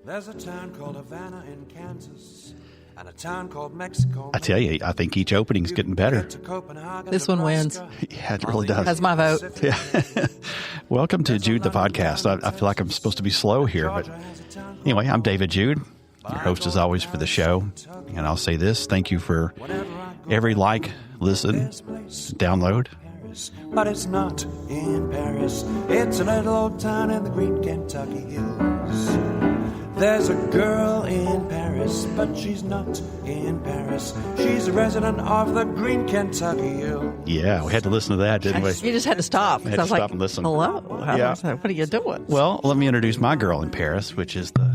There's a town called Havana in Kansas and a town called Mexico. I tell you, I think each opening's getting better. This one wins. Yeah, it really does. That's my vote. Yeah. Welcome to Jude the podcast. I feel like I'm supposed to be slow here, but anyway, I'm David Jude, your host as always for the show. And I'll say this, thank you for every like, listen, download. But it's not in Paris. It's a little old town in the green Kentucky hills. There's a girl in Paris, but she's not in Paris. She's a resident of the green Kentucky hills. Yeah, we had to listen to that, didn't we? You just had to stop. Had to stop and listen. Hello? Yeah. What are you doing? Well, let me introduce my girl in Paris, which is the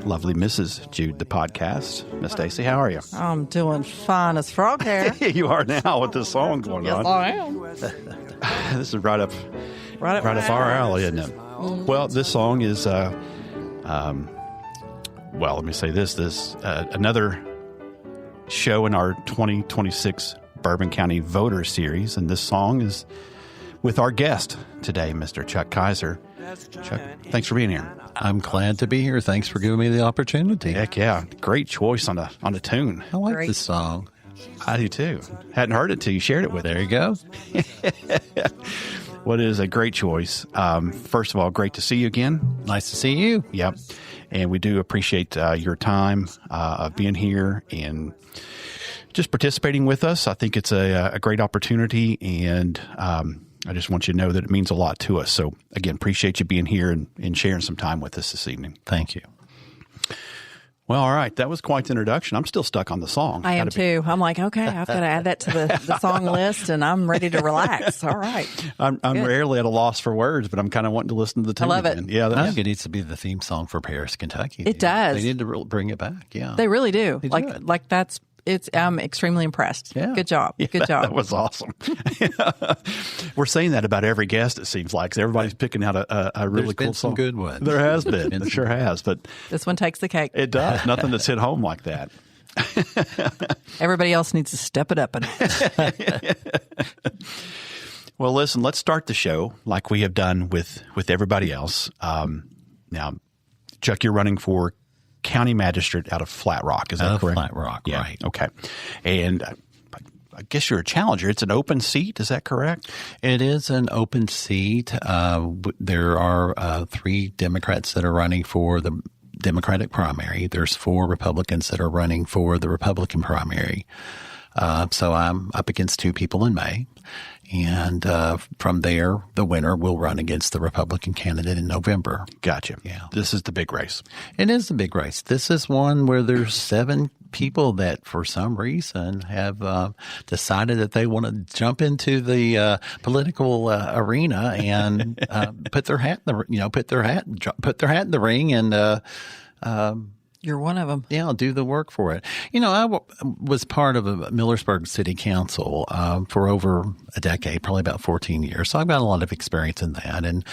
lovely Mrs. Jude, the podcast. Miss Stacy, how are you? I'm doing fine as frog hair. You are now with this song going on. Yes, I am. This is right up our alley, isn't it? Well, this song is, well, let me say this another show in our 2026 Bourbon County Voter Series, and this song is with our guest today, Mr. Chuck Kiser. Chuck, thanks for being here. I'm glad to be here. Thanks for giving me the opportunity. Heck yeah. Great choice on a tune. I like this song. I do too. Hadn't heard it till you shared it with me. There you go. What is a great choice. First of all, great to see you again. Nice to see you. Yep. And we do appreciate your time of being here and just participating with us. I think it's a great opportunity, and I just want you to know that it means a lot to us. So, again, appreciate you being here and sharing some time with us this evening. Thank you. Well, all right. That was quite the introduction. I'm still stuck on the song. I am too. I'm like, okay, I've got to add that to the song list, and I'm ready to relax. All right. I'm rarely at a loss for words, but I'm kind of wanting to listen to the tune. I love it. Again. Yeah, I think it needs to be the theme song for Paris, Kentucky. It does. They need to bring it back. Yeah, They really do. They do it. Like that's. I'm extremely impressed. Yeah. Good job. Yeah, Good job. That was awesome. We're saying that about every guest, it seems like. Everybody's picking out a really cool been some song. good ones. There has been. It sure has. But This one takes the cake. it does. Nothing that's hit home like that. Everybody else needs to step it up. Well, listen, let's start the show like we have done with everybody else. Now, Chuck, you're running for County Magistrate out of Flat Rock. Is that correct? Flat Rock, yeah. right. Okay. And I guess you're a challenger. It's an open seat. Is that correct? It is an open seat. There are 3 Democrats that are running for the Democratic primary. There's 4 Republicans that are running for the Republican primary. So I'm up against 2 people in May. And from there, the winner will run against the Republican candidate in November. Gotcha. Yeah. This is the big race. It is the big race. This is one where there's 7 people that for some reason have decided that they want to jump into the political arena and put their hat in the ring and You're one of them. yeah, do the work for it. You know, I was part of a Millersburg City Council for over a decade, probably about 14 years. So I've got a lot of experience in that. And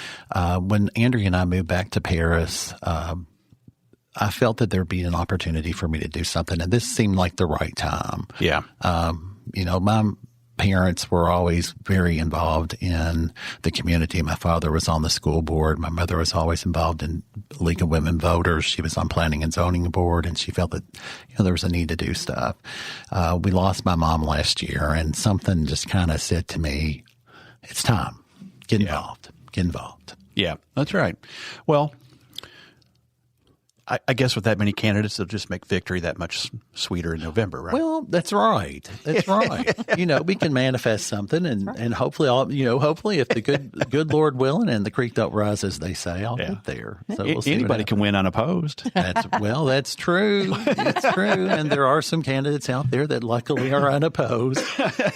when Andrea and I moved back to Paris, I felt that there'd be an opportunity for me to do something. And this seemed like the right time. Yeah. You know, my parents were always very involved in the community. My father was on the school board. My mother was always involved in League of Women Voters. She was on Planning and Zoning Board, and she felt that there was a need to do stuff. We lost my mom last year, and something just kind of said to me, it's time. Get involved. Get involved. Yeah, that's right. Well, I guess with that many candidates, they'll just make victory that much sweeter in November, right? Well, that's right. That's right. We can manifest something, and hopefully, hopefully, if the good Lord willing and the creek don't rise, as they say, I'll get there. So we'll see. Anybody can win unopposed. That's true. It's true, and there are some candidates out there that luckily are unopposed.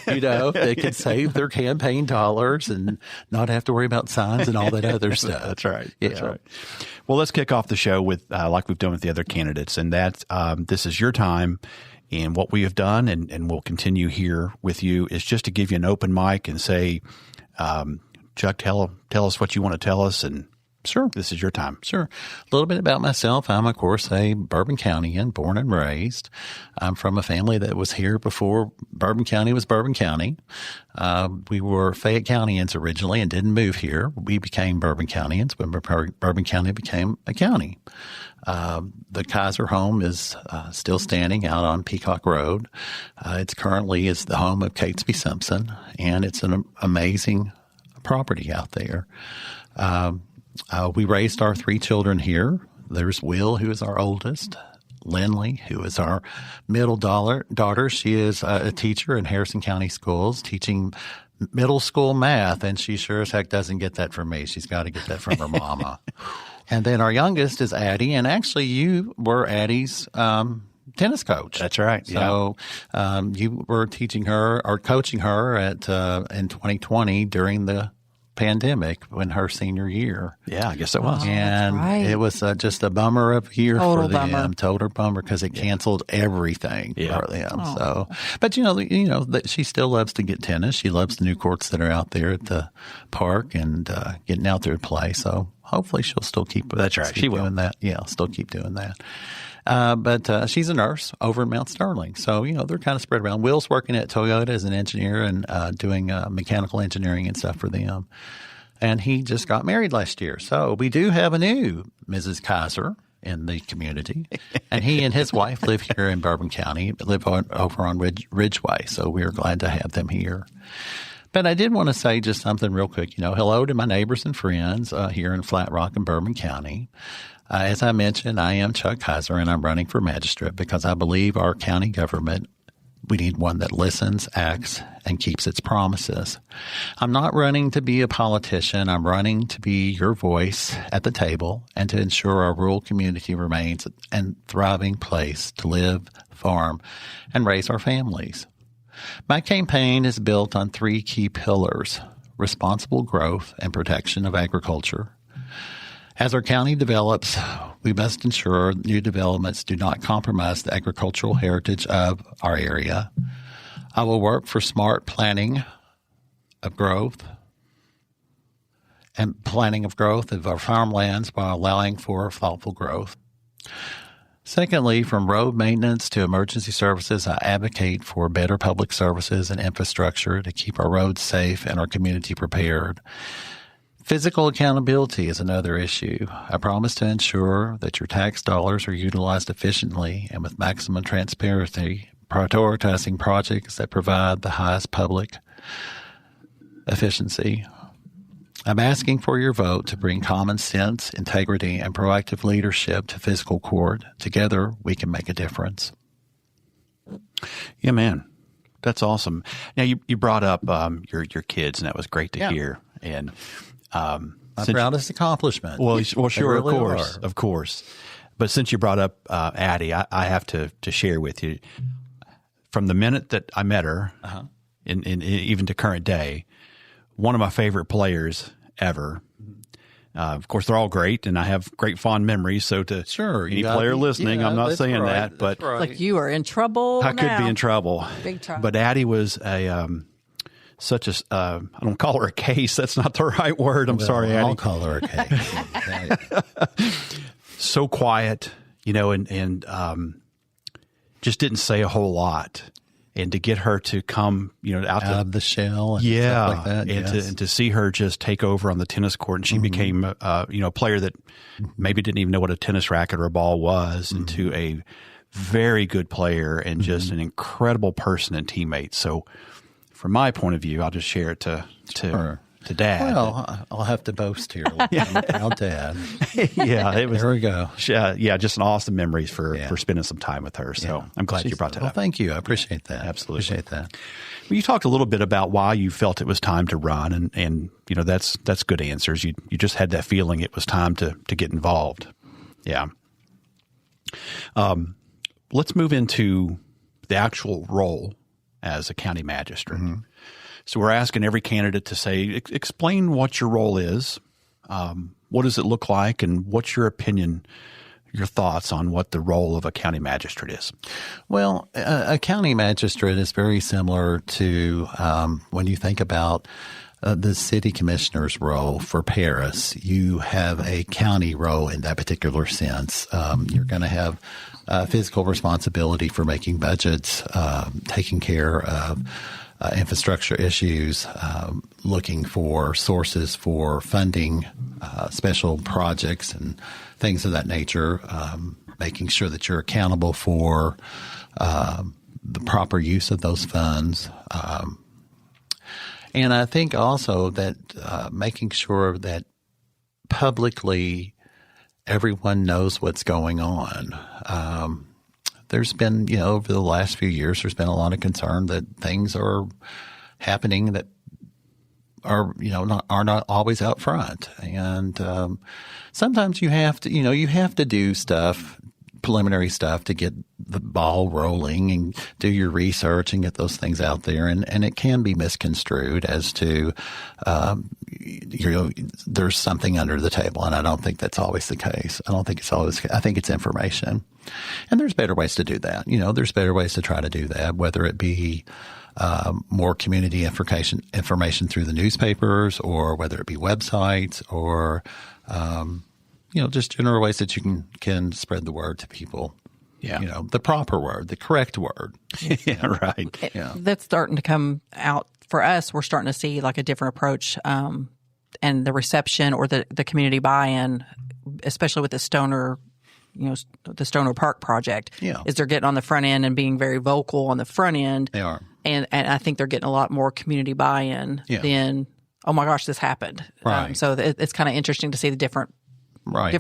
They can save their campaign dollars and not have to worry about signs and all that other stuff. That's right. That's right. Well, let's kick off the show with like we've done with the other candidates, and that this is your time. And what we have done, and we'll continue here with you, is just to give you an open mic and say, Chuck, tell us what you want to tell us, and Sure. This is your time. Sure. A little bit about myself. I'm, of course, a Bourbon Countian, born and raised. I'm from a family that was here before Bourbon County was Bourbon County. We were Fayette Countians originally and didn't move here. We became Bourbon Countians when Bourbon County became a county. The Kiser home is still standing out on Peacock Road. It's currently is the home of Catesby Simpson, and it's an amazing property out there. We raised our 3 children here. There's Will, who is our oldest. Lindley, who is our middle daughter. She is a teacher in Harrison County Schools teaching middle school math, and she sure as heck doesn't get that from me. She's got to get that from her mama. And then our youngest is Addie, and actually you were Addie's tennis coach. That's right. So you were teaching her or coaching her at in 2020 during the pandemic when her senior year. Yeah, I guess it was. And it was just a bummer of a year for them. Bummer. Total bummer because it canceled everything for them. So, but she still loves to get tennis. She loves the new courts that are out there at the park and getting out there to play. So hopefully she'll still keep. That's right. She will doing that. Yeah, still keep doing that. But she's a nurse over in Mount Sterling. So, they're kind of spread around. Will's working at Toyota as an engineer and doing mechanical engineering and stuff for them. And he just got married last year. So we do have a new Mrs. Kiser in the community. And he and his wife live here in Bourbon County, live over on Ridgeway. So we're glad to have them here. But I did want to say just something real quick. Hello to my neighbors and friends here in Flat Rock and Bourbon County. As I mentioned, I am Chuck Kiser, and I'm running for magistrate because I believe our county government, we need one that listens, acts, and keeps its promises. I'm not running to be a politician. I'm running to be your voice at the table and to ensure our rural community remains a thriving place to live, farm, and raise our families. My campaign is built on 3 key pillars: responsible growth and protection of agriculture. As our county develops, we must ensure new developments do not compromise the agricultural heritage of our area. I will work for smart planning of growth of our farmlands while allowing for thoughtful growth. Secondly, from road maintenance to emergency services, I advocate for better public services and infrastructure to keep our roads safe and our community prepared. Physical accountability is another issue. I promise to ensure that your tax dollars are utilized efficiently and with maximum transparency, prioritizing projects that provide the highest public efficiency. I'm asking for your vote to bring common sense, integrity, and proactive leadership to fiscal court. Together, we can make a difference. Yeah, man. That's awesome. Now, you brought up your kids, and that was great to hear. And my proudest accomplishment. Well, sure, really of course. But since you brought up Addie, I have to share with you. From the minute that I met her, in even to current day, one of my favorite players ever. Of course, they're all great, and I have great fond memories. So to any player listening, I'm not saying that, but like you are in trouble. I could be in trouble. Big trouble. But Addie was I don't call her a case. That's not the right word. I'm sorry, Addie. I'll call her a case. So quiet, and just didn't say a whole lot. And to get her to come, out of the shell and stuff like that. And to see her just take over on the tennis court. And she became, a player that maybe didn't even know what a tennis racket or a ball was, into a very good player and just an incredible person and teammate. So from my point of view, I'll just share it to Dad. Well, I'll have to boast here. I'm a proud dad. Yeah, it was. There we go. Just an awesome memories for spending some time with her. So I'm glad you brought that up. Thank you. I appreciate that. Absolutely. Appreciate that. Well, you talked a little bit about why you felt it was time to run, and that's good answers. You just had that feeling it was time to get involved. Yeah. Let's move into the actual role as a county magistrate. So we're asking every candidate to say, explain what your role is, what does it look like, and what's your opinion, your thoughts on what the role of a county magistrate is? Well, a county magistrate is very similar to when you think about the city commissioner's role for Paris. You have a county role in that particular sense. You're going to have physical responsibility for making budgets, taking care of infrastructure issues, looking for sources for funding special projects and things of that nature, making sure that you're accountable for the proper use of those funds. And I think also that making sure that publicly everyone knows what's going on. There's been, over the last few years, there's been a lot of concern that things are happening that are not always out front. And sometimes you have to do stuff, preliminary stuff, to get the ball rolling and do your research and get those things out there. And it can be misconstrued as to, there's something under the table. And I don't think that's always the case. I think it's information. And there's better ways to do that. There's better ways to try to do that, whether it be more community information through the newspapers, or whether it be websites, or just general ways that you can spread the word to people. Yeah. The proper word, the correct word. Yeah, right. Yeah. That's starting to come out for us. We're starting to see like a different approach, and the reception or the community buy-in, especially with the Stoner Park project, is they're getting on the front end and being very vocal on the front end. They are. And I think they're getting a lot more community buy-in than, oh my gosh, this happened. Right. So it's kind of interesting to see the different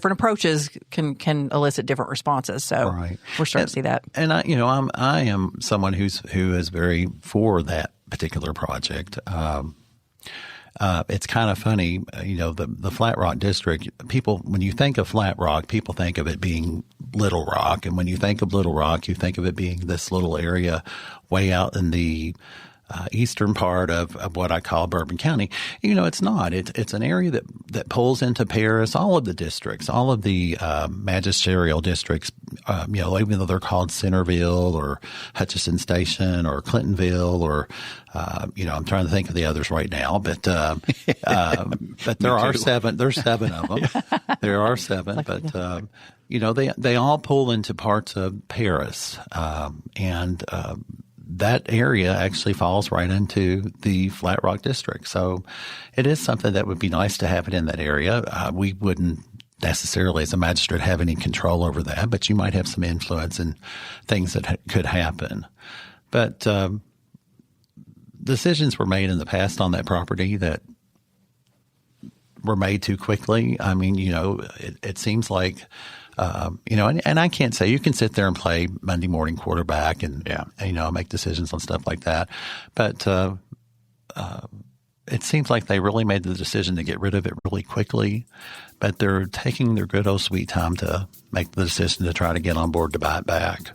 approaches can elicit different responses. So we're starting to see that. And I am someone who is very for that particular project. It's kind of funny, the Flat Rock district, people, when you think of Flat Rock, people think of it being Little Rock. And when you think of Little Rock, you think of it being this little area way out in the eastern part of what I call Bourbon County. It's not. It's an area that pulls into Paris, all of the districts, all of the magisterial districts, even though they're called Centerville or Hutchinson Station or Clintonville or, I'm trying to think of the others right now, but there are seven. There's seven of them. There are seven, but they all pull into parts of Paris, and that area actually falls right into the Flat Rock district. So it is something that would be nice to have it in that area. We wouldn't necessarily, as a magistrate, have any control over that, but you might have some influence in things that could happen. But decisions were made in the past on that property that were made too quickly. I mean, it seems like and I can't say you can sit there and play Monday morning quarterback and make decisions on stuff like that. But it seems like they really made the decision to get rid of it really quickly. But they're taking their good old sweet time to make the decision to try to get on board to buy it back.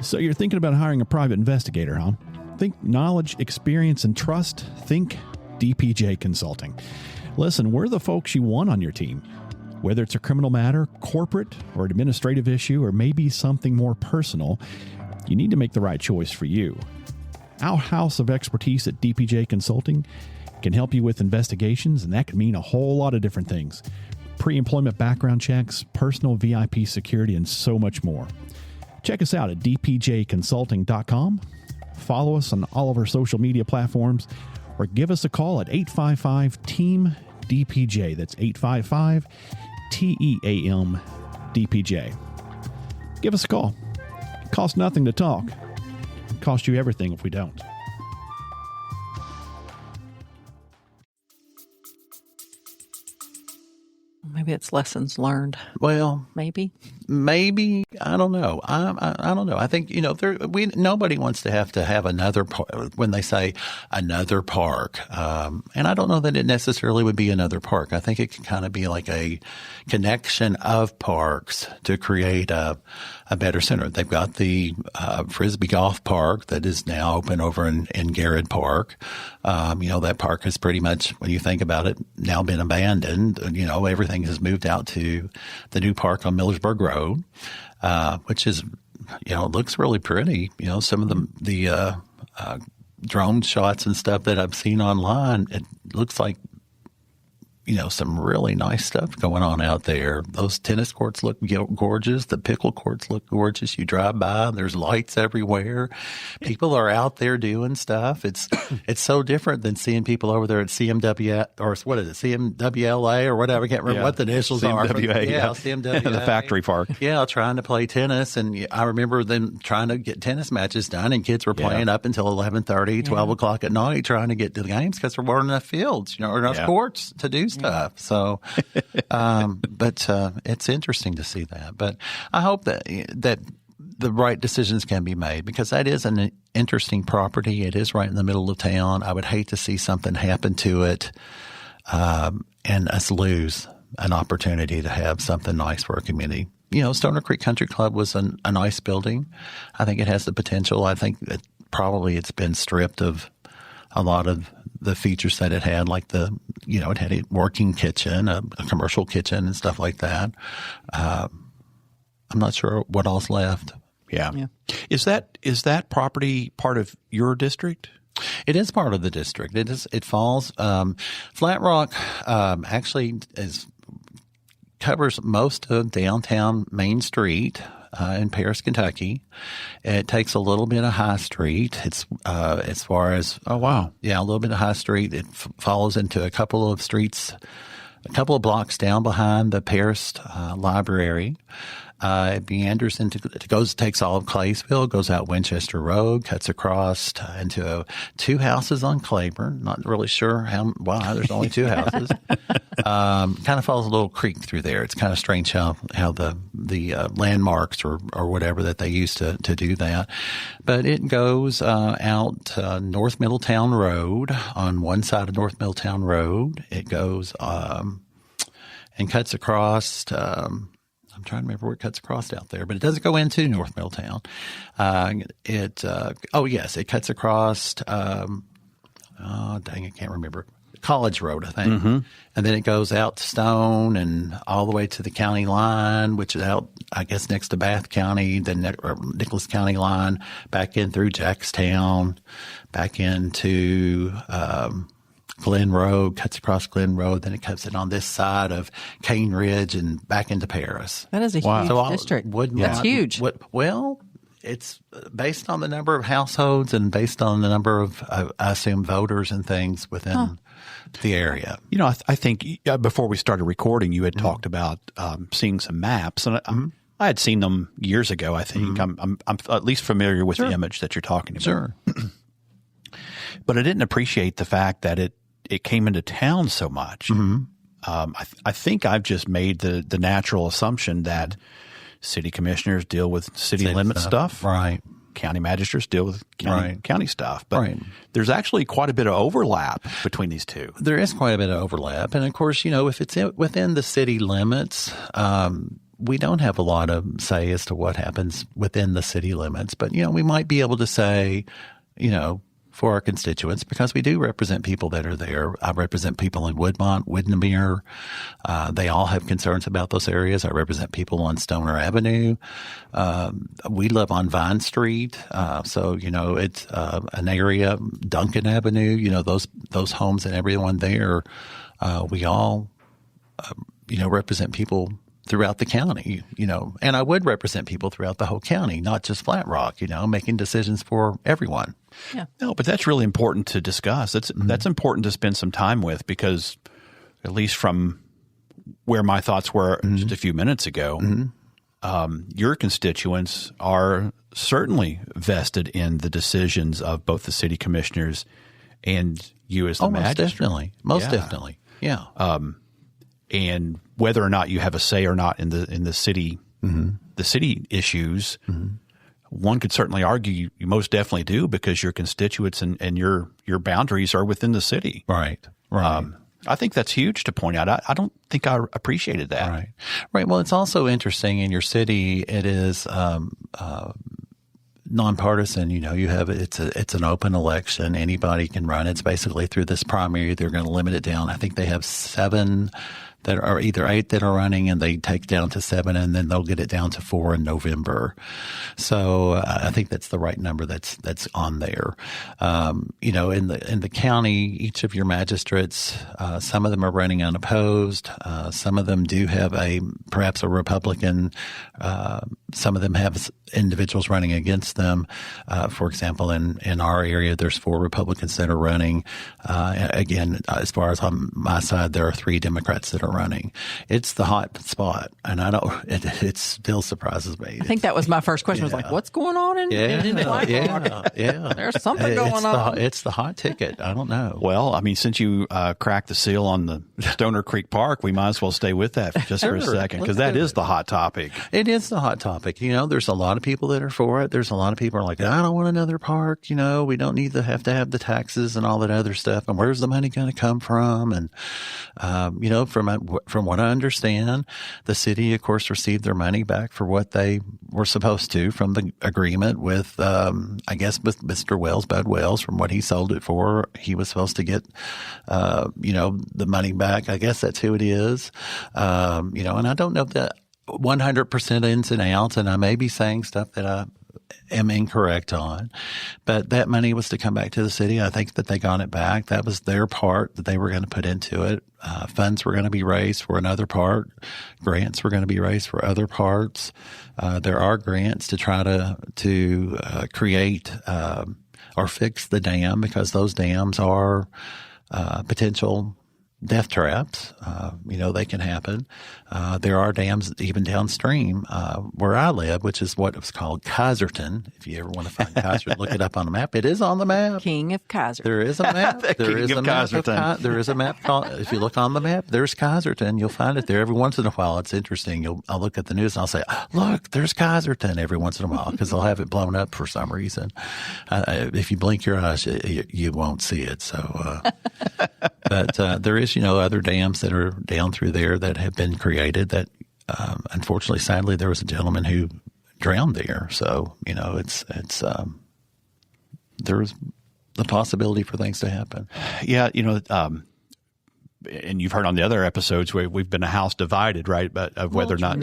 So you're thinking about hiring a private investigator, huh? Think knowledge, experience, and trust. Think DPJ Consulting. Listen, we're the folks you want on your team. Whether it's a criminal matter, corporate, or administrative issue, or maybe something more personal, you need to make the right choice for you. Our house of expertise at DPJ Consulting can help you with investigations, and that can mean a whole lot of different things. Pre-employment background checks, personal VIP security, and so much more. Check us out at dpjconsulting.com. Follow us on all of our social media platforms, or give us a call at 855-TEAM-DPJ. That's 855-TEAM-DPJ. Give us a call. It costs nothing to talk. It costs you everything if we don't. Maybe it's lessons learned. Well, maybe I don't know. I don't know. I think nobody wants to have another when they say another park, and I don't know that it necessarily would be another park. I think it can kind of be like a connection of parks to create a better center. They've got the Frisbee Golf Park that is now open over in Garrett Park. That park has pretty much, when you think about it, now been abandoned. Everything has moved out to the new park on Millersburg Road. Road, which is, it looks really pretty. Some of the drone shots and stuff that I've seen online, it looks like, some really nice stuff going on out there. Those tennis courts look gorgeous. The pickle courts look gorgeous. You drive by, there's lights everywhere. People are out there doing stuff. It's so different than seeing people over there at CMW or what is it, CMWLA or whatever. I can't remember what the initials are. CMWA, yeah. CMWA. The factory park. Yeah, trying to play tennis. And I remember them trying to get tennis matches done, and kids were playing up until 11:30, 12 o'clock at night trying to get to the games because there weren't enough fields, or enough courts to do stuff. So, but it's interesting to see that. But I hope that the right decisions can be made, because that is an interesting property. It is right in the middle of town. I would hate to see something happen to it and us lose an opportunity to have something nice for our community. Stoner Creek Country Club was a nice building. I think it has the potential. I think that probably it's been stripped of a lot of the features that it had, like it had a working kitchen, a commercial kitchen and stuff like that. I'm not sure what else left. Yeah. Is that property part of your district? It is part of the district. It falls, Flat Rock, actually covers most of downtown Main Street. In Paris, Kentucky. It takes a little bit of High Street. It's as far as a little bit of High Street. It follows into a couple of streets, a couple of blocks down behind the Paris Library. It meanders takes all of Claysville, goes out Winchester Road, cuts across into two houses on Claiborne. Not really sure why there's only two houses. Kind of follows a little creek through there. It's kind of strange how the landmarks or whatever that they used to do that. But it goes out North Middletown Road. On one side of North Middletown Road, it goes and cuts across. I'm trying to remember where it cuts across out there, but it doesn't go into North Middletown. It cuts across. Dang, I can't remember. College Road, I think. Mm-hmm. And then it goes out to Stone and all the way to the county line, which is out, I guess, next to Bath County, the Nicholas County line, back in through Jackstown, back into Glen Road, cuts across Glen Road, then it cuts it on this side of Cane Ridge and back into Paris. That is a huge district. That's huge. It's based on the number of households and based on the number of, I assume, voters and things within the area. I think before we started recording, you had talked about seeing some maps, and I had seen them years ago. I think I'm at least familiar with the image that you're talking about. Sure, but I didn't appreciate the fact that it came into town so much. I think I've just made the natural assumption that city commissioners deal with city limit stuff. Right. County magistrates deal with county stuff. But there's actually quite a bit of overlap between these two. There is quite a bit of overlap. And, of course, if it's within the city limits, we don't have a lot of say as to what happens within the city limits. But, we might be able to say, for our constituents, because we do represent people that are there. I represent people in Woodmont, Windermere. They all have concerns about those areas. I represent people on Stoner Avenue. We live on Vine Street. So, it's an area, Duncan Avenue, those homes and everyone there. We all, represent people throughout the county, and I would represent people throughout the whole county, not just Flat Rock, making decisions for everyone. Yeah. No, but that's really important to discuss. That's important to spend some time with, because at least from where my thoughts were just a few minutes ago, your constituents are certainly vested in the decisions of both the city commissioners and you as the magistrate. Most definitely. Yeah. And whether or not you have a say or not in the city, the city issues, one could certainly argue you most definitely do, because your constituents and your boundaries are within the city. Right. I think that's huge to point out. I don't think I appreciated that. Right. Well, it's also interesting in your city. It is nonpartisan. You have it's an open election. Anybody can run. It's basically through this primary. They're going to limit it down. I think they have 7 that are either 8 that are running, and they take down to 7, and then they'll get it down to 4 in November. So I think that's the right number that's on there. In the county, each of your magistrates, some of them are running unopposed. Some of them do have perhaps a Republican. Some of them have individuals running against them. For example, in our area, there's 4 Republicans that are running. Again, as far as on my side, there are 3 Democrats that are running. It's the hot spot, and it still surprises me. I think that was my first question. Was like, what's going on in Whitehawk? Yeah. There's something going on. It's the hot ticket. I don't know. Well, I mean, since you cracked the seal on the Stoner Creek Park, we might as well stay with that just for a second, because that is the hot topic. It is the hot topic. There's a lot of people that are for it. There's a lot of people who are like, I don't want another park. We don't need to have the taxes and all that other stuff. And where's the money going to come from? And, from what I understand, the city, of course, received their money back for what they were supposed to from the agreement with, I guess, with Mr. Wells, Bud Wells, from what he sold it for. He was supposed to get, the money back. I guess that's who it is. And I don't know that 100% ins and outs, and I may be saying stuff that I am incorrect on, but that money was to come back to the city. I think that they got it back. That was their part that they were going to put into it. Funds were going to be raised for another part. Grants were going to be raised for other parts. There are grants to try to create or fix the dam, because those dams are potential death traps. They can happen. There are dams even downstream where I live, which is what was called Kiserton. If you ever want to find Kiser, look it up on the map. It is on the map. King of Kiser. There is a map. There is a map. There is a map called, if you look on the map, there's Kiserton. You'll find it there every once in a while. It's interesting. I'll look at the news and I'll say, look, there's Kiserton every once in a while, because they'll have it blown up for some reason. If you blink your eyes, you won't see it. So, but there is, other dams that are down through there that have been created that, unfortunately, sadly, there was a gentleman who drowned there. So, there's the possibility for things to happen. Yeah. And you've heard on the other episodes where we've been a house divided, right? But of whether or not.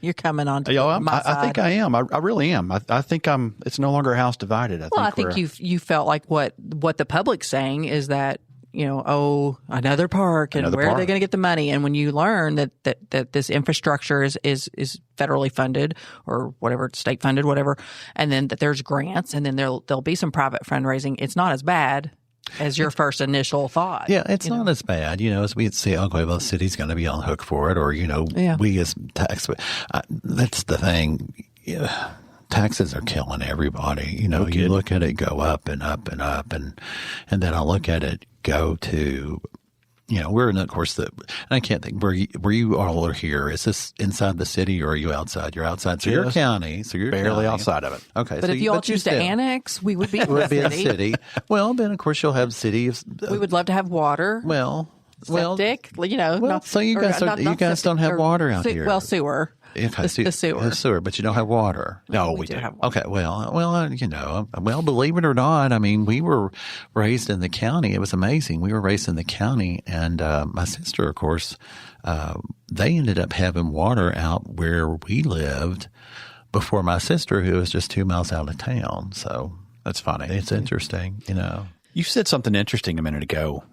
You're coming on to my side. I think I am. I really am. I think it's no longer a house divided. I think you felt like what the public's saying is that, another park, and where are they going to get the money? And when you learn that this infrastructure is federally funded or whatever, state funded, whatever, and then that there's grants, and then there'll be some private fundraising, it's not as bad as your first initial thought. Yeah, it's not as bad. As we say, okay, well, the city's going to be on the hook for it, or, we as tax. That's the thing. Yeah. Taxes are killing everybody. You look at it go up and up and up, and then I look at it go to, we're in, of course, and I can't think where you all are here. Is this inside the city, or are you outside? You're outside, so you're county, so you're barely county. outside of it. Okay, but if you all choose to annex, we would be in the city. Well, then of course you'll have city. We would love to have water. Septic, so you guys don't have water out here. Well, sewer. Okay, the sewer. But you don't have water. No, we do do. have water. Okay, well, believe it or not, I mean, we were raised in the county. It was amazing. We were raised in the county, and my sister, of course, they ended up having water out where we lived before my sister, who was just 2 miles out of town. So that's funny. It's interesting, You said something interesting a minute ago.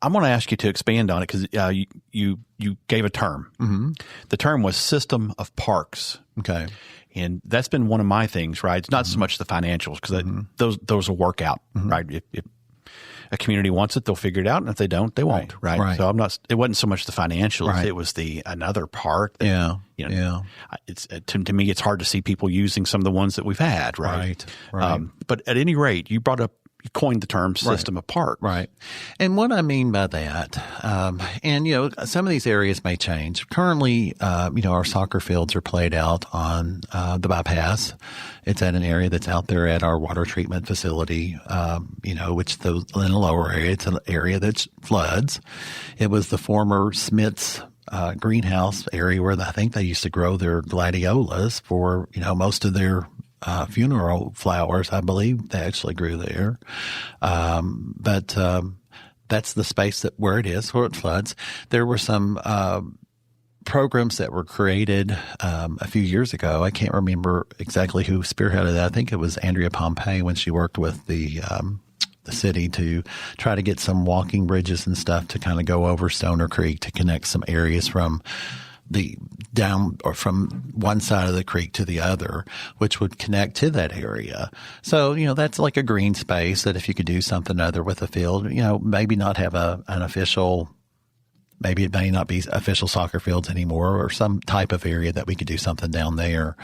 I'm going to ask you to expand on it, because you gave a term. Mm-hmm. The term was system of parks. Okay. And that's been one of my things, right? It's not so much the financials, because those will work out, right? If a community wants it, they'll figure it out. And if they don't, they won't, right? So it wasn't so much the financials. Right. It was another park. It's to me, it's hard to see people using some of the ones that we've had, right? Right. But at any rate, you coined the term system of parks. Right. And what I mean by that, and, some of these areas may change. Currently, our soccer fields are played out on the bypass. It's at an area that's out there at our water treatment facility, which in the lower area, it's an area that floods. It was the former Smith's greenhouse area where I think they used to grow their gladiolas for, most of their funeral flowers. I believe they actually grew there. But that's the space where it is, where it floods. There were some programs that were created a few years ago. I can't remember exactly who spearheaded that. I think it was Andrea Pompey when she worked with the city to try to get some walking bridges and stuff to kind of go over Stoner Creek to connect some areas from from one side of the creek to the other, which would connect to that area. So, that's like a green space that if you could do something other with a field, maybe not have an official, maybe it may not be official soccer fields anymore, or some type of area that we could do something down there.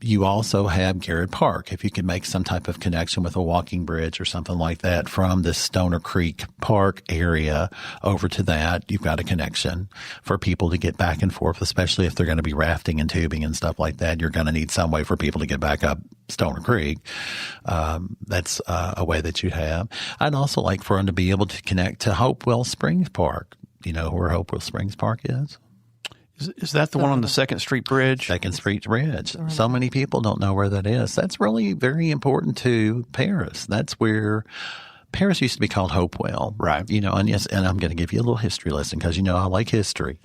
You also have Garrett Park. If you could make some type of connection with a walking bridge or something like that from the Stoner Creek Park area over to that, you've got a connection for people to get back and forth, especially if they're going to be rafting and tubing and stuff like that. You're going to need some way for people to get back up Stoner Creek. That's a way that you'd have. I'd also like for them to be able to connect to Hopewell Springs Park. You know where Hopewell Springs Park is? Is that the one on the 2nd Street Bridge? 2nd Street Bridge. So many people don't know where that is. That's really very important to Paris. That's where Paris used to be called Hopewell. Right. And yes, and I'm going to give you a little history lesson because, I like history.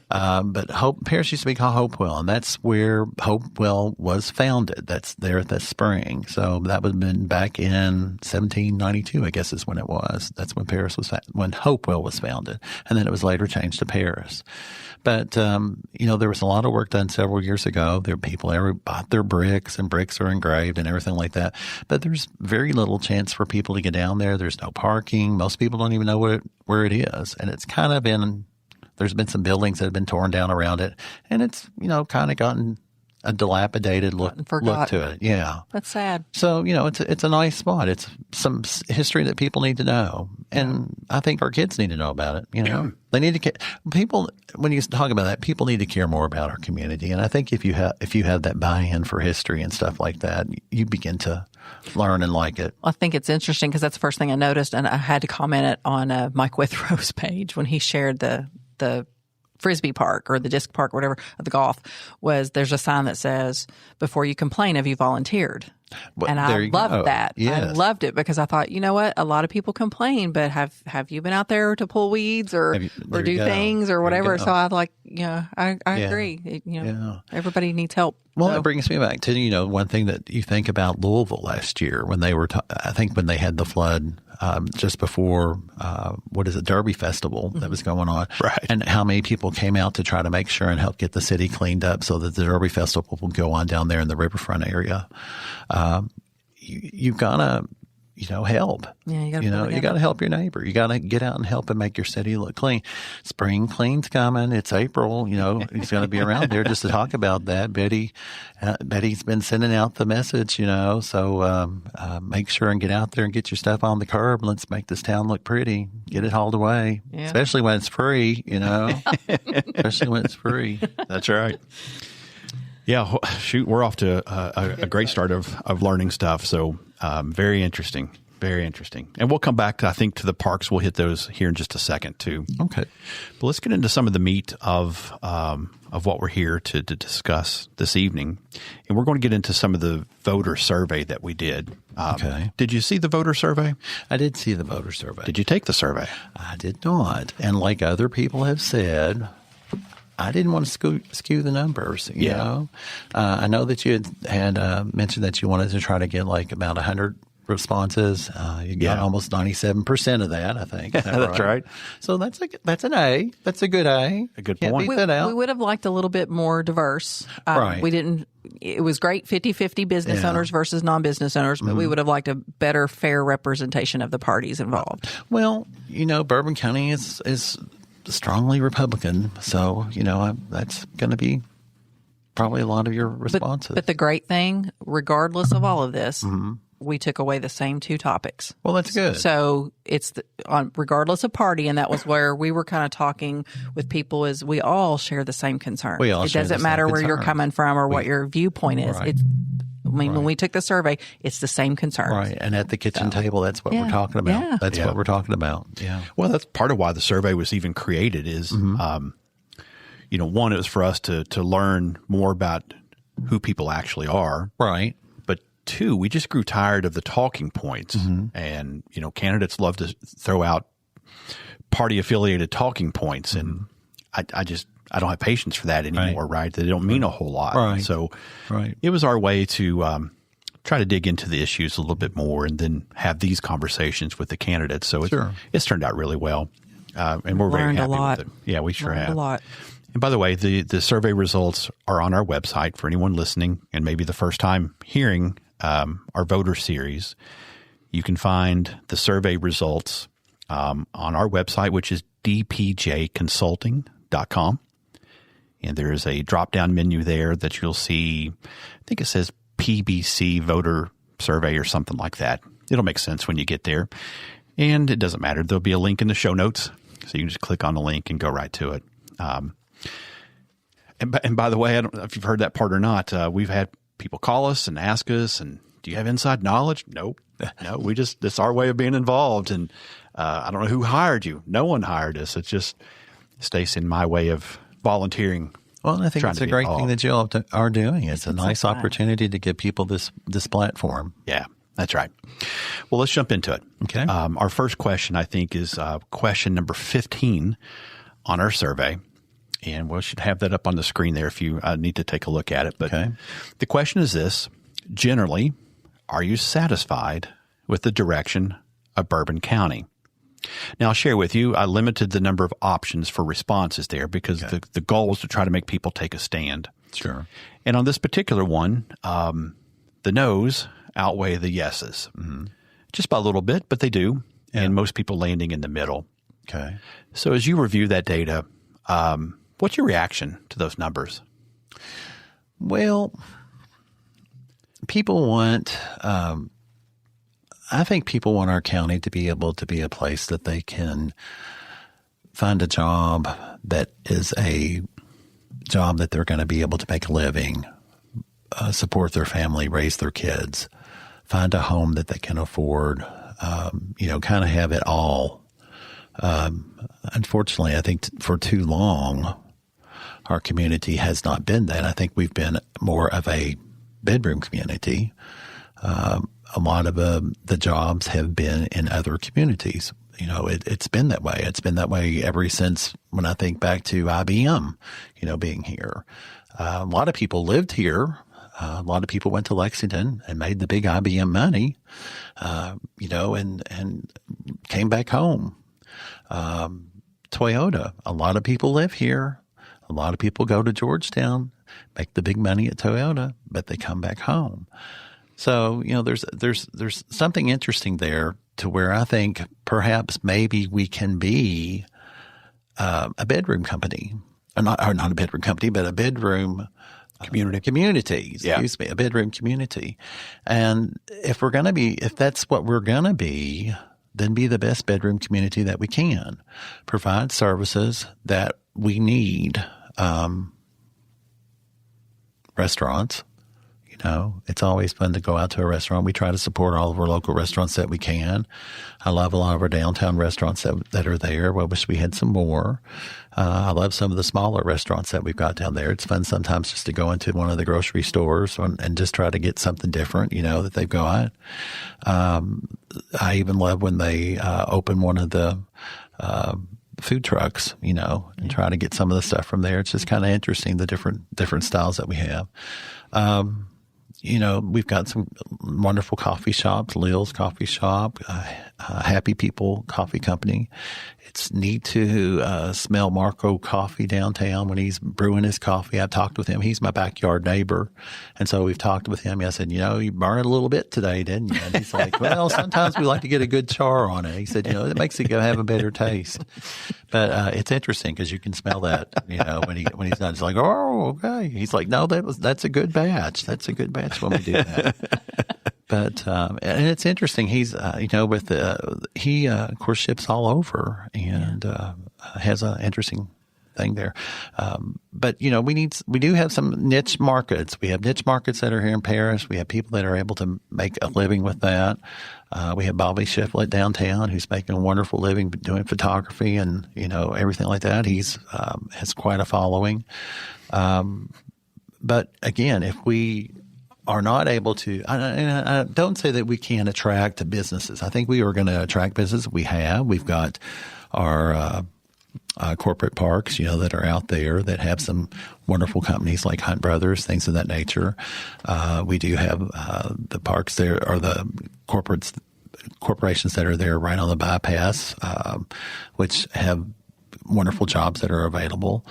But Paris used to be called Hopewell, and that's where Hopewell was founded. That's there at that spring. So that would have been back in 1792, I guess is when it was. That's when when Hopewell was founded. And then it was later changed to Paris. But, there was a lot of work done several years ago. There people bought their bricks, and bricks are engraved and everything like that. But there's very little chance for people to get down there. There's no parking. Most people don't even know where it is. And it's kind of there's been some buildings that have been torn down around it. And it's, kind of gotten a dilapidated look to it. Yeah. That's sad. So, it's a nice spot. It's some history that people need to know. And I think our kids need to know about it. Yeah. They need to people, when you talk about that, people need to care more about our community. And I think if you have that buy-in for history and stuff like that, you begin to learn and like it. I think it's interesting because that's the first thing I noticed. And I had to comment it on Mike Withrow's page when he shared the Frisbee park or the disc park, whatever, of the golf, there's a sign that says, "Before you complain, have you volunteered?" Well, and I loved that. Yes. I loved it because I thought, you know what? A lot of people complain, but have you been out there to pull weeds or do things or whatever? So I like, I agree. Everybody needs help. Well, it brings me back to, one thing that you think about Louisville last year when they were, I think when they had the flood just before, Derby Festival that was going on. Right. And how many people came out to try to make sure and help get the city cleaned up so that the Derby Festival will go on down there in the riverfront area. You've got to, help. Yeah, you got to help your neighbor. You got to get out and help and make your city look clean. Spring clean's coming. It's April. He's going to be around there just to talk about that. Betty's been sending out the message. So make sure and get out there and get your stuff on the curb. Let's make this town look pretty. Get it hauled away, especially when it's free. Especially when it's free. That's right. Yeah, shoot, we're off to a great start of learning stuff. So very interesting, very interesting. And we'll come back, I think, to the parks. We'll hit those here in just a second, too. Okay. But let's get into some of the meat of what we're here to discuss this evening. And we're going to get into some of the voter survey that we did. Okay. Did you see the voter survey? I did see the voter survey. Did you take the survey? I did not. And like other people have said, I didn't want to skew the numbers, you know. I know that you had mentioned that you wanted to try to get like about 100 responses. You got almost 97% of that, I think. Is that That's right. So that's an A. That's a good A. A good Can't point. beat that out. We would have liked a little bit more diverse. Right. We didn't. It was great 50-50 business owners versus non-business owners, but we would have liked a better, fair representation of the parties involved. Well, Bourbon County is strongly Republican, so that's going to be probably a lot of your responses. But the great thing, regardless of all of this, we took away the same two topics. Well, that's good. So it's regardless of party, and that was where we were kind of talking with people. Is we all share the same concern. It doesn't matter where you're coming from or what your viewpoint is. Right. When we took the survey, it's the same concerns. Right. And at the kitchen table, that's what we're talking about. Yeah. That's what we're talking about. Yeah. Well, that's part of why the survey was even created is, one, it was for us to learn more about who people actually are. Right. But two, we just grew tired of the talking points. And, candidates love to throw out party affiliated talking points. And I don't have patience for that anymore, right? They don't mean a whole lot. Right. So it was our way to try to dig into the issues a little bit more and then have these conversations with the candidates. So it's turned out really well. And we're very happy with it. Yeah, we sure have. A lot. And by the way, the survey results are on our website for anyone listening and maybe the first time hearing our voter series. You can find the survey results on our website, which is dpjconsulting.com. And there is a drop-down menu there that you'll see. I think it says PBC voter survey or something like that. It'll make sense when you get there. And it doesn't matter. There'll be a link in the show notes. So you can just click on the link and go right to it. And by the way, I don't know if you've heard that part or not. We've had people call us and ask us, and do you have inside knowledge? Nope. No, it's our way of being involved. And I don't know who hired you. No one hired us. It's just Stacey and my way of volunteering. Well, and I think it's a great thing that you all are doing. It's a nice opportunity to give people this platform. Yeah, that's right. Well, let's jump into it. Okay. Our first question, I think, is question number 15 on our survey. And we should have that up on the screen there if you need to take a look at it. But the question is this: generally, are you satisfied with the direction of Bourbon County? Now, I'll share with you, I limited the number of options for responses there because the goal was to try to make people take a stand. Sure. And on this particular one, the no's outweigh the yeses. Just by a little bit, but they do. And most people landing in the middle. Okay. So as you review that data, what's your reaction to those numbers? Well, people want, I think people want our county to be able to be a place that they can find a job that is a job that they're going to be able to make a living, support their family, raise their kids, find a home that they can afford, kind of have it all. Unfortunately, I think for too long, our community has not been that. I think we've been more of a bedroom community. A lot of the jobs have been in other communities. It's been that way. It's been that way ever since when I think back to IBM, being here. A lot of people lived here. A lot of people went to Lexington and made the big IBM money, and came back home. Toyota, a lot of people live here. A lot of people go to Georgetown, make the big money at Toyota, but they come back home. So, there's something interesting there to where I think perhaps maybe we can be a bedroom company, or not a bedroom company, but a bedroom community. Excuse me, a bedroom community. And if that's what we're going to be, then be the best bedroom community that we can. Provide services that we need. Restaurants. It's always fun to go out to a restaurant. We try to support all of our local restaurants that we can. I love a lot of our downtown restaurants that are there. I wish we had some more. I love some of the smaller restaurants that we've got down there. It's fun sometimes just to go into one of the grocery stores and just try to get something different, that they've got. I even love when they open one of the food trucks, and try to get some of the stuff from there. It's just kind of interesting, the different styles that we have. We've got some wonderful coffee shops, Lil's Coffee Shop, Happy People Coffee Company. It's neat to smell Marco coffee downtown when he's brewing his coffee. I've talked with him. He's my backyard neighbor. And so we've talked with him. I said, you burned it a little bit today, didn't you? And he's like, well, sometimes we like to get a good char on it. He said, it makes it have a better taste. But it's interesting because you can smell that, when he's done. It's like, oh, okay. He's like, no, that's a good batch. That's a good batch when we do that. But and it's interesting. He's he of course ships all over and has an interesting thing there. But we do have some niche markets. We have niche markets that are here in Paris. We have people that are able to make a living with that. We have Bobby Shiflett downtown who's making a wonderful living doing photography and everything like that. He's has quite a following. But again, if we are not able to, I don't say that we can't attract businesses. I think we are going to attract business. We've got our corporate parks, that are out there that have some wonderful companies like Hunt Brothers, things of that nature. We do have the parks there, or the corporations that are there right on the bypass, which have wonderful jobs that are available.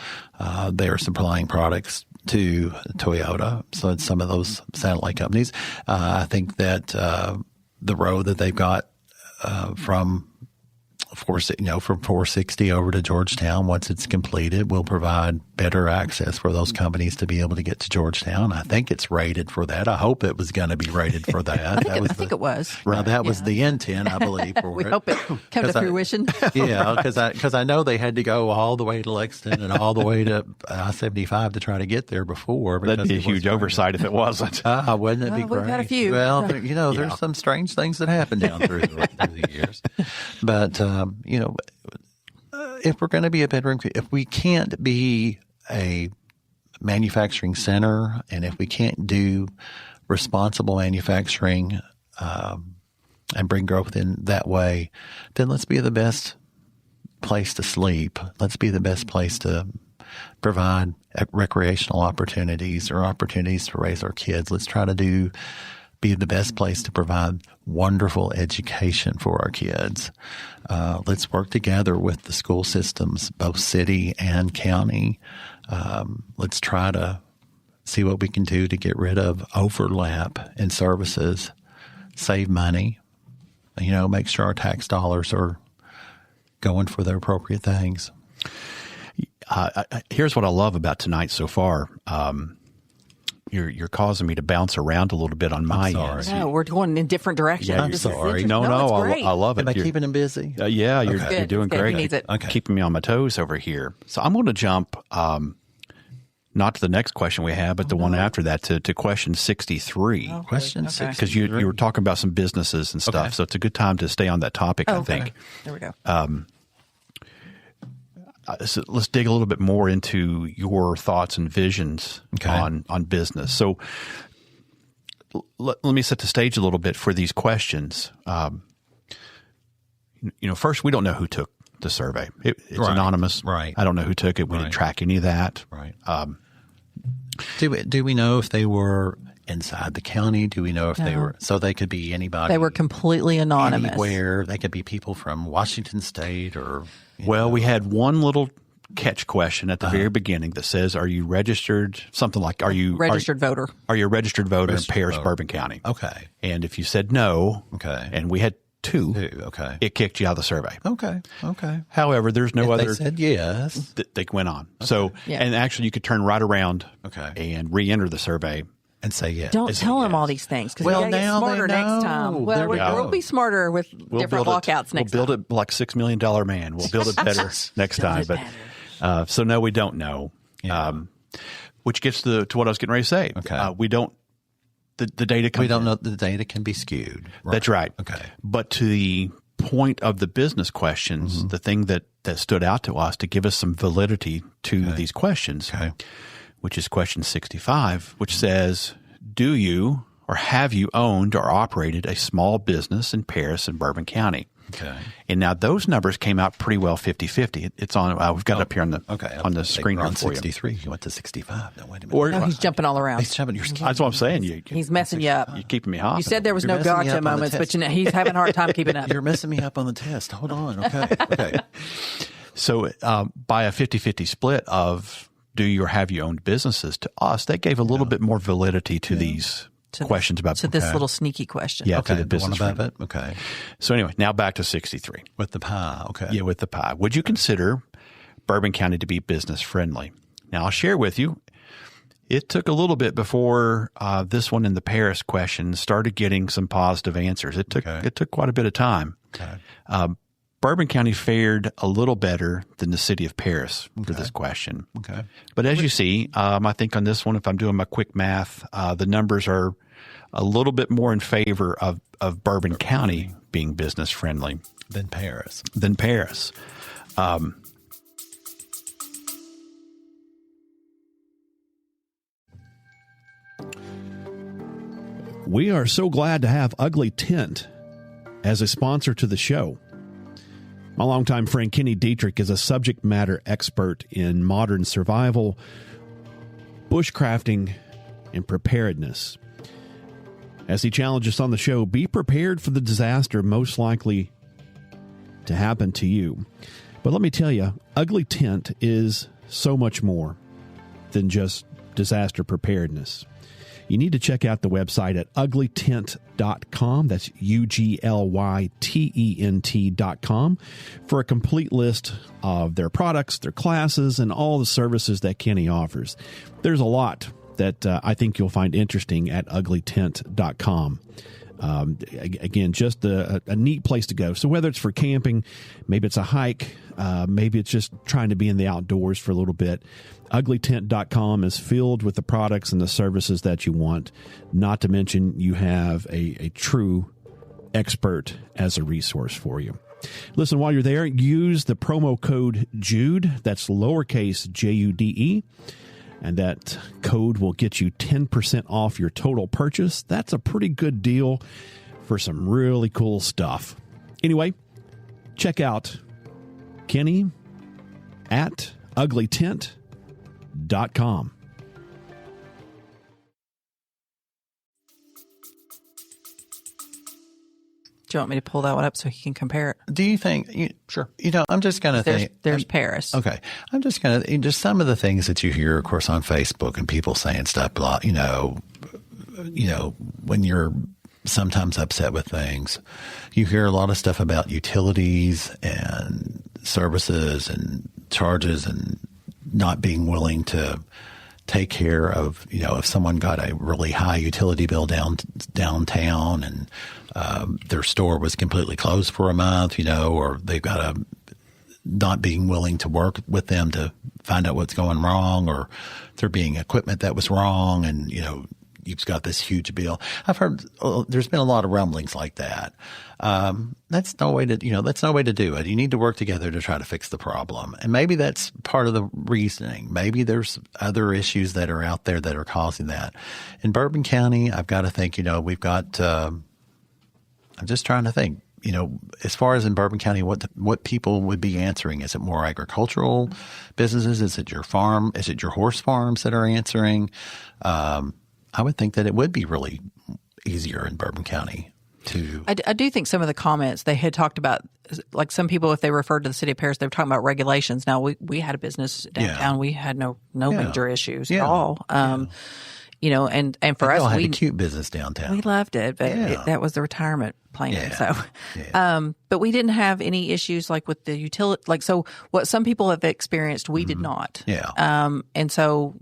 They are supplying products to Toyota. So it's some of those satellite companies. I think that the road that they've got from 460 over to Georgetown, once it's completed, will provide better access for those companies to be able to get to Georgetown. I think it's rated for that. I hope it was going to be rated for that. I think it was. Well, that was the intent, I believe, for we it. We hope it came to fruition. Yeah, because I know they had to go all the way to Lexington and all the way to I-75 to try to get there before. That'd be a huge oversight if it wasn't. Wouldn't it be great? We've had a few. Well, there's some strange things that happen down through the years. But, if we're going to be a bedroom, if we can't be a manufacturing center, and if we can't do responsible manufacturing and bring growth in that way, then let's be the best place to sleep. Let's be the best place to provide recreational opportunities or opportunities to raise our kids. Let's try to be the best place to provide wonderful education for our kids. Let's work together with the school systems, both city and county. Let's try to see what we can do to get rid of overlap in services, save money, make sure our tax dollars are going for the appropriate things. Here's what I love about tonight so far. You're causing me to bounce around a little bit on my end. No, we're going in different directions. Yeah, I'm sorry. No, I love it. Am I keeping him busy? Yeah, you're doing great. He needs it. Okay. Keeping me on my toes over here. So I'm going to jump not to the next question we have, but the one after that to question 63. Question 6. Because you were talking about some businesses and stuff, Okay. so it's a good time to stay on that topic, I think. There we go. So let's dig a little bit more into your thoughts and visions on business. So let me set the stage a little bit for these questions. First, we don't know who took the survey. It's anonymous. Right. I don't know who took it. We didn't track any of that. Right. Do we know if they were inside the county? Do we know if they were? So they could be anybody. They were completely anonymous. Anywhere. They could be people from Washington State or. Well, we had one little catch question at the very beginning that says, "Are you registered?" Something like, "Are you registered voter? Are you a registered voter in Paris, voter. Bourbon County?" Okay. And if you said no, and we had two, okay, it kicked you out of the survey. Okay. However, there's no If other. they said yes. They went on. So, and actually, you could turn right around, and re-enter the survey. And say yes. Don't tell them all these things because Well, we got to get now smarter they next know. time. Well, There we go. we'll be smarter with different walkouts next time. We'll build it like $6 Million Man. We'll build it better next time. But so no, we don't know. Which gets to what I was getting ready to say. Okay. We don't. The data. We don't know. The data can be skewed. Right. That's right. Okay. But to the point of the business questions, the thing that stood out to us to give us some validity to these questions, which is question 65, which says, do you or have you owned or operated a small business in Paris and Bourbon County? Okay. And now those numbers came out pretty well 50-50. It's on, we've got it up here on the screen here for you. 63. You went to 65. No, wait a minute. No, he's jumping all around. He's jumping. That's what I'm saying. He's messing you up. You're keeping me hot. You said there was no messing me up gotcha on the moments, but test. he's having a hard time keeping up. You're messing me up on the test. Hold on. Okay. So by a 50-50 split of do you or have you owned businesses, to us, that gave a little bit more validity to these questions about this little sneaky question. to the business one above friend. it. Okay. So anyway, now back to 63. With the pie. Okay. Yeah, with the pie. Would you consider Bourbon County to be business friendly? Now, I'll share with you, it took a little bit before this one in the Paris question started getting some positive answers. It took quite a bit of time. Okay. Bourbon County fared a little better than the city of Paris for this question. Okay. But as you see, I think on this one, if I'm doing my quick math, the numbers are a little bit more in favor of Bourbon County being business friendly Than Paris. We are so glad to have Ugly Tent as a sponsor to the show. My longtime friend Kenny Dietrich is a subject matter expert in modern survival, bushcrafting, and preparedness. As he challenges us on the show, be prepared for the disaster most likely to happen to you. But let me tell you, Ugly Tent is so much more than just disaster preparedness. You need to check out the website at uglytent.com. That's UGLYTENT.com for a complete list of their products, their classes, and all the services that Kenny offers. There's a lot that I think you'll find interesting at uglytent.com. Again, just a neat place to go. So whether it's for camping, maybe it's a hike, maybe it's just trying to be in the outdoors for a little bit, uglytent.com is filled with the products and the services that you want. Not to mention you have a true expert as a resource for you. Listen, while you're there, use the promo code JUDE, that's lowercase JUDE, and that code will get you 10% off your total purchase. That's a pretty good deal for some really cool stuff. Anyway, check out Kenny at uglytent.com. Do you want me to pull that one up so he can compare it? Do you think? Sure. I'm just going to think. There's Paris. Okay. I'm just going to, just some of the things that you hear, of course, on Facebook and people saying stuff, when you're sometimes upset with things, you hear a lot of stuff about utilities and services and charges and not being willing to take care of, if someone got a really high utility bill downtown and their store was completely closed for a month, or they've got not being willing to work with them to find out what's going wrong, or there being equipment that was wrong and, you've got this huge bill. I've heard there's been a lot of rumblings like that. That's no way to do it. You need to work together to try to fix the problem. And maybe that's part of the reasoning. Maybe there's other issues that are out there that are causing that. In Bourbon County, I've got to think, we've got, I'm just trying to think, as far as in Bourbon County, what people would be answering. Is it more agricultural businesses? Is it your farm? Is it your horse farms that are answering? I would think that it would be really easier in Bourbon County to. I do think some of the comments they had talked about, like some people, if they referred to the city of Paris, they were talking about regulations. Now we had a business downtown. Yeah. We had no major issues at all. And for us, we had a cute business downtown. We loved it, but that was the retirement plan. Yeah. So, but we didn't have any issues like with the utility. Like, so what some people have experienced, we did not. Yeah. And so,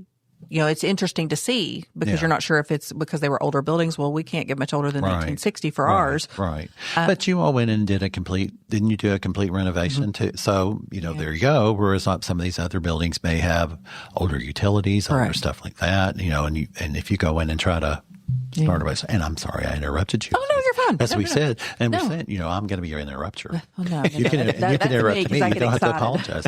it's interesting to see because you're not sure if it's because they were older buildings. Well, we can't get much older than 1960 for ours. Right. But you all went in and didn't you do a complete renovation too? So, there you go. Whereas some of these other buildings may have older utilities, older stuff like that, and if you go in and try to start away, and I'm sorry, I interrupted you. Oh, no, you're fine. As we said, and we said, I'm going to be your interrupter. Well, no, you can interrupt me. You don't have to apologize.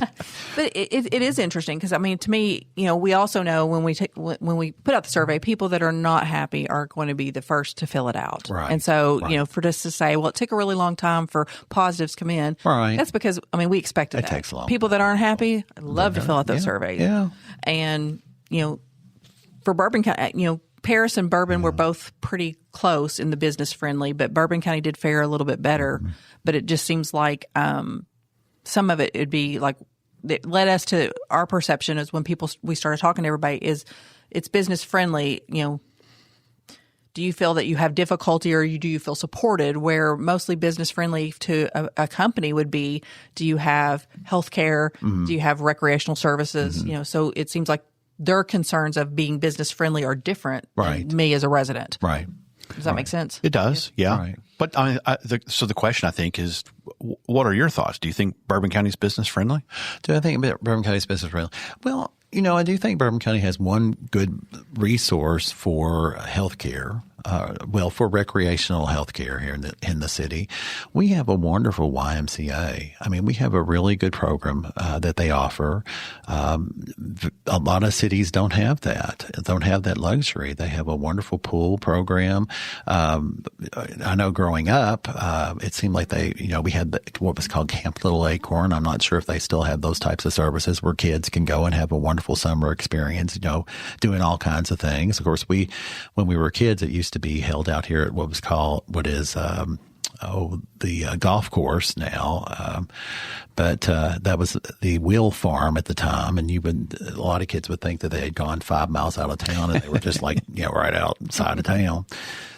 But it is interesting because, to me, we also know when we put out the survey, people that are not happy are going to be the first to fill it out. Right. And so, for us to say, well, it took a really long time for positives to come in. Right. That's because, we expected that. It takes a long time. People that aren't happy love to fill out those surveys. Yeah. And, for Bourbon County, Paris and Bourbon were both pretty close in the business friendly, but Bourbon County did fare a little bit better. Mm-hmm. But it just seems like some of it would be like it led us to our perception is when we started talking to everybody is it's business friendly. Do you feel that you have difficulty or do you feel supported? Where mostly business friendly to a company would be, do you have health care? Mm-hmm. Do you have recreational services? Mm-hmm. So it seems like their concerns of being business friendly are different than me as a resident. Right. Does that make sense? It does, yeah. Right. But so the question I think is, what are your thoughts? Do you think Bourbon County is business friendly? Do I think Bourbon County is business friendly? Well, I do think Bourbon County has one good resource for health care. for recreational health care here in the city, we have a wonderful YMCA. I mean, we have a really good program that they offer. A lot of cities don't have that luxury. They have a wonderful pool program. I know growing up, it seemed like we had what was called Camp Little Acorn. I'm not sure if they still have those types of services where kids can go and have a wonderful summer experience, doing all kinds of things. Of course, when we were kids, it used to be held out here at what is the golf course now. But that was the Wheel Farm at the time. And a lot of kids would think that they had gone 5 miles out of town and they were just like, right outside of town.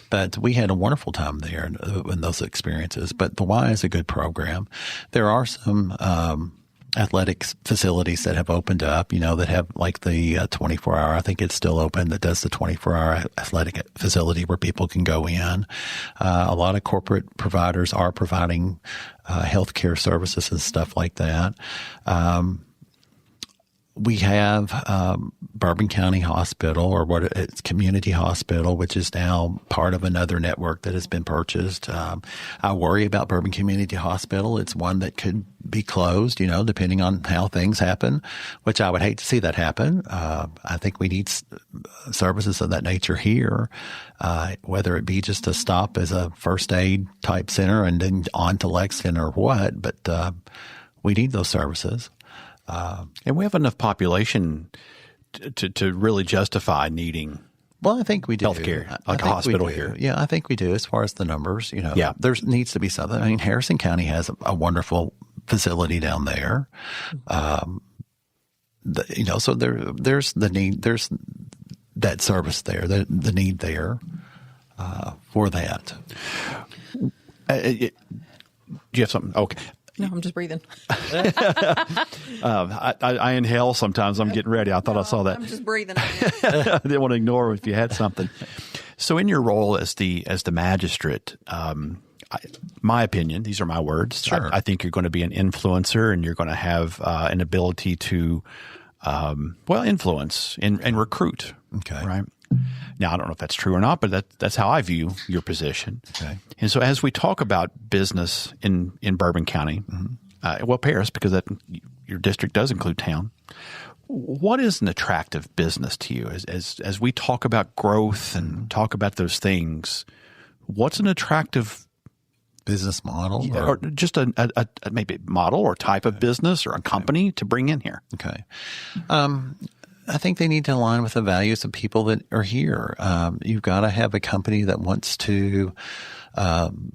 But we had a wonderful time there in those experiences. But the Y is a good program. There are some athletic facilities that have opened up, that have like the 24-hour, I think it's still open, that does the 24-hour athletic facility where people can go in. A lot of corporate providers are providing healthcare services and stuff like that. We have Bourbon County Hospital, or it's Community Hospital, which is now part of another network that has been purchased. I worry about Bourbon Community Hospital. It's one that could be closed, depending on how things happen, which I would hate to see that happen. I think we need services of that nature here, whether it be just to stop as a first aid type center and then on to Lexington or what, but we need those services. And we have enough population to really justify needing. Well, I think we do. Healthcare, like a hospital here. Yeah, I think we do as far as the numbers. Yeah. There needs to be something. I mean, Harrison County has a wonderful facility down there. So there's the need. There's that service there. The need there for that. Do you have something? Okay. No, I'm just breathing. I inhale sometimes. I'm getting ready. I thought I saw that. I'm just breathing. I didn't want to ignore if you had something. So in your role as the magistrate, my opinion, these are my words. Sure. I think you're going to be an influencer, and you're going to have an ability to, influence and recruit. Okay. Right. Now, I don't know if that's true or not, but that's how I view your position. Okay. And so as we talk about business in Bourbon County, Paris, because your district does include town, what is an attractive business to you? As we talk about growth and talk about those things, what's an attractive business model? Or just a maybe model or type of business or a company to bring in here? Okay. I think they need to align with the values of people that are here. You've got to have a company that wants to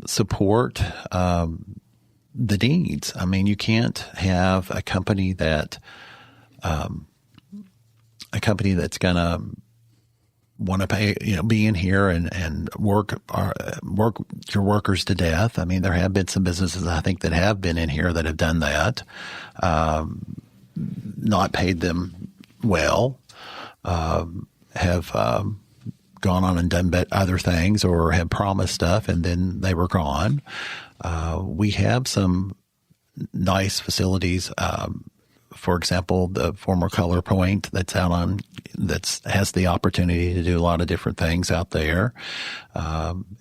support the needs. I mean, you can't have a company that's going to want to pay, be in here and work your workers to death. I mean, there have been some businesses I think that have been in here that have done that, not paid them well, have gone on and done other things or have promised stuff and then they were gone. We have some nice facilities. For example, the former Color Point that's has the opportunity to do a lot of different things out there.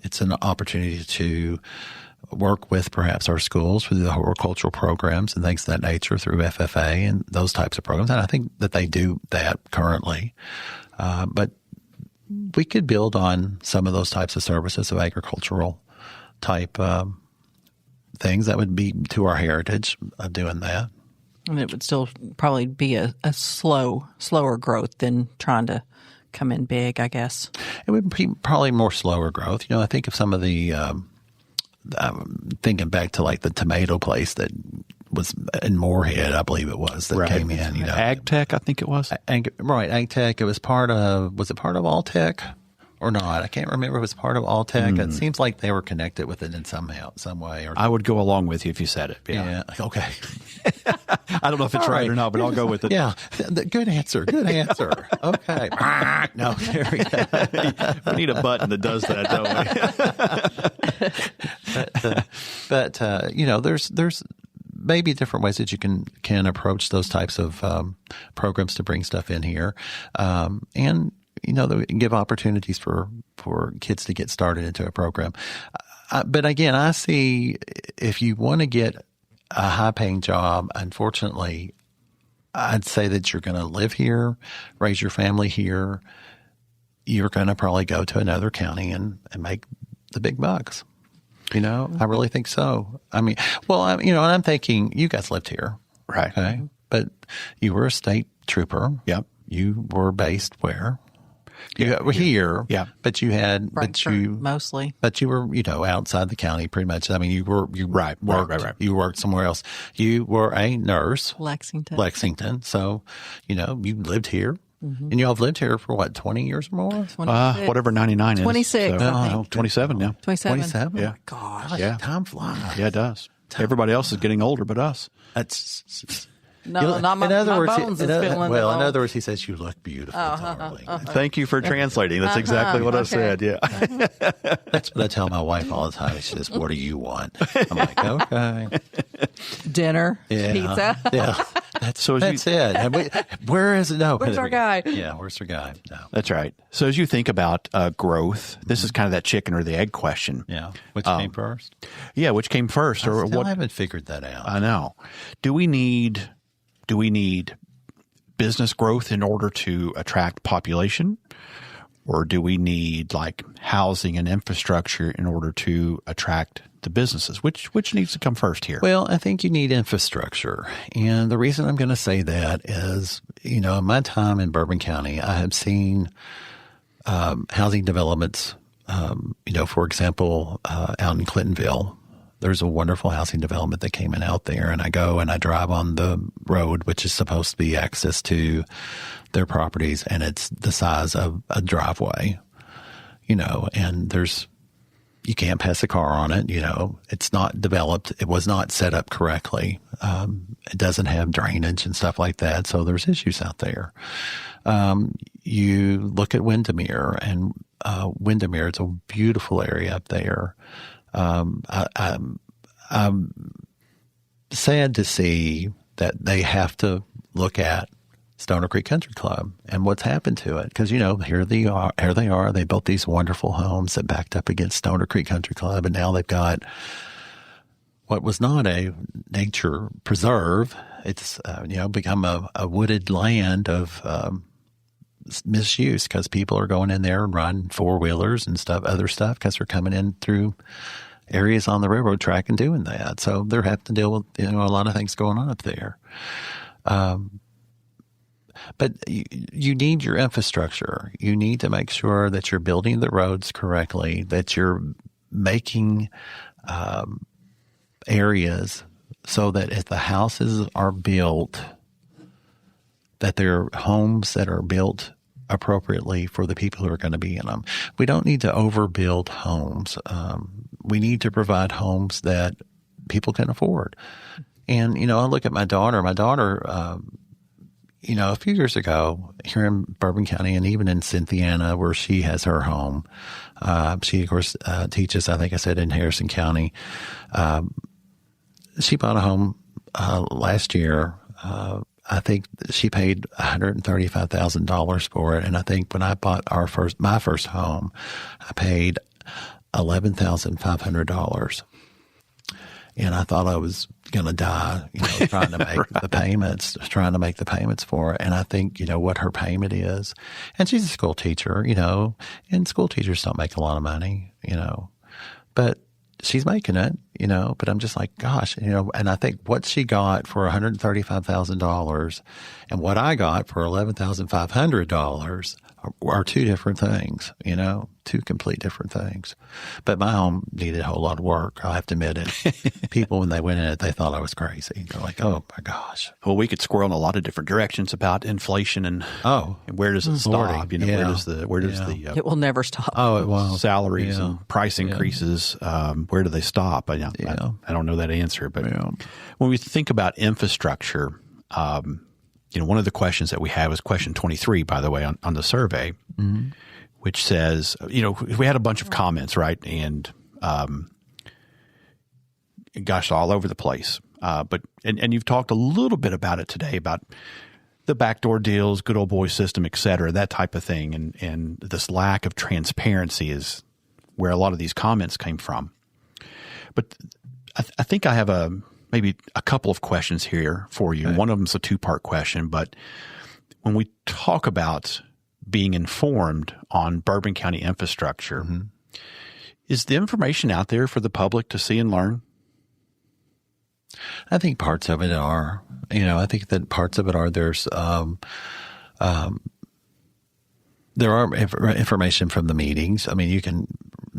It's an opportunity to work with perhaps our schools through the horticultural programs and things of that nature through FFA and those types of programs. And I think that they do that currently. But we could build on some of those types of services of agricultural type things that would be to our heritage of doing that. And it would still probably be a slower growth than trying to come in big, I guess. It would be probably more slower growth. I think of some of the thinking back to like the tomato place that was in Moorhead, I believe it was, that came in. Ag Tech, I think it was. Right, Ag Tech. It was was it part of All Tech or not? I can't remember if it was part of All Tech. It seems like they were connected with it in some way. I would go along with you if you said it. Yeah. Okay. I don't know if it's right or not, but I'll go with it. Yeah. Good answer. Okay. No, there we go. We need a button that does that, don't we? There's maybe different ways that you can approach those types of programs to bring stuff in here. And give opportunities for kids to get started into a program. But again, I see if you want to get a high-paying job, unfortunately, I'd say that you're going to live here, raise your family here. You're going to probably go to another county and make the big bucks. I really think so. I mean, and I'm thinking you guys lived here. Right. Okay. But you were a state trooper. Yep. You were based where? You were here. Yeah. But you had, mostly. But you were, outside the county pretty much. I mean, you worked. Right. You worked somewhere else. You were a nurse. Lexington. So, you lived here. Mm-hmm. And you all have lived here for 20 years or more? Whatever 99 is. 26. So, 27 now. 27. Yeah. Oh my gosh. Yeah. Time flies. Yeah, it does. Everybody else is getting older but us. That's... No, not my, my bones is feeling well, in other words, he says, you look beautiful, darling. Thank you for translating. That's exactly what I said. Yeah. That's what I tell my wife all the time. She says, what do you want? I'm like, okay. Dinner, pizza. Yeah. That's it. Where is it? No. Where's our guy? Yeah, where's our guy? No. That's right. So as you think about growth, this is kind of that chicken or the egg question. Yeah. Which came first? Yeah, which came first? I haven't figured that out. I know. Do we need business growth in order to attract population? Or do we need housing and infrastructure in order to attract the businesses? Which needs to come first here? Well, I think you need infrastructure. And the reason I'm going to say that is, in my time in Bourbon County, I have seen housing developments, for example, out in Clintonville. There's a wonderful housing development that came in out there, and I go and I drive on the road, which is supposed to be access to their properties, and it's the size of a driveway, and you can't pass a car on it, it's not developed. It was not set up correctly. It doesn't have drainage and stuff like that. So there's issues out there. You look at Windermere, and Windermere is a beautiful area up there. I'm sad to see that they have to look at Stoner Creek Country Club and what's happened to it. Because, here they are. They built these wonderful homes that backed up against Stoner Creek Country Club. And now they've got what was not a nature preserve. It's, become a wooded land of misuse because people are going in there and riding four-wheelers and other stuff because they're coming in through areas on the railroad track and doing that. So they're having to deal with, a lot of things going on up there. But you need your infrastructure. You need to make sure that you're building the roads correctly, that you're making areas so that if the houses are built, that they're homes that are built appropriately for the people who are going to be in them. We don't need to overbuild homes. We need to provide homes that people can afford. And, I look at my daughter. My daughter, a few years ago here in Bourbon County and even in Cynthiana where she has her home, she, of course, teaches, I think I said, in Harrison County. She bought a home last year. I think she paid $135,000 for it, and I think when I bought my first home, I paid $11,500, and I thought I was going to die, trying to make the payments for it. And I think what her payment is, and she's a school teacher, and school teachers don't make a lot of money, but she's making it, but I'm just like, gosh, and I think what she got for $135,000 and what I got for $11,500 are two different things, two complete different things. But my home needed a whole lot of work. I have to admit it. People, when they went in it, they thought I was crazy. They're like, oh my gosh. Well, we could squirrel in a lot of different directions about inflation and where does it stop? Where does the it will never stop. Oh, it won't. Salaries and price increases. Where do they stop? I don't know that answer. But when we think about infrastructure, one of the questions that we have is question 23, by the way, on the survey, which says, we had a bunch of comments, right? And, gosh, all over the place. But you've talked a little bit about it today about the backdoor deals, good old boy system, et cetera, that type of thing. And this lack of transparency is where a lot of these comments came from. But I think I have maybe a couple of questions here for you. Okay. One of them is a two-part question, but when we talk about being informed on Bourbon County infrastructure, mm-hmm. is the information out there for the public to see and learn? I think parts of it are. I think that parts of it are. There are information from the meetings. I mean, you can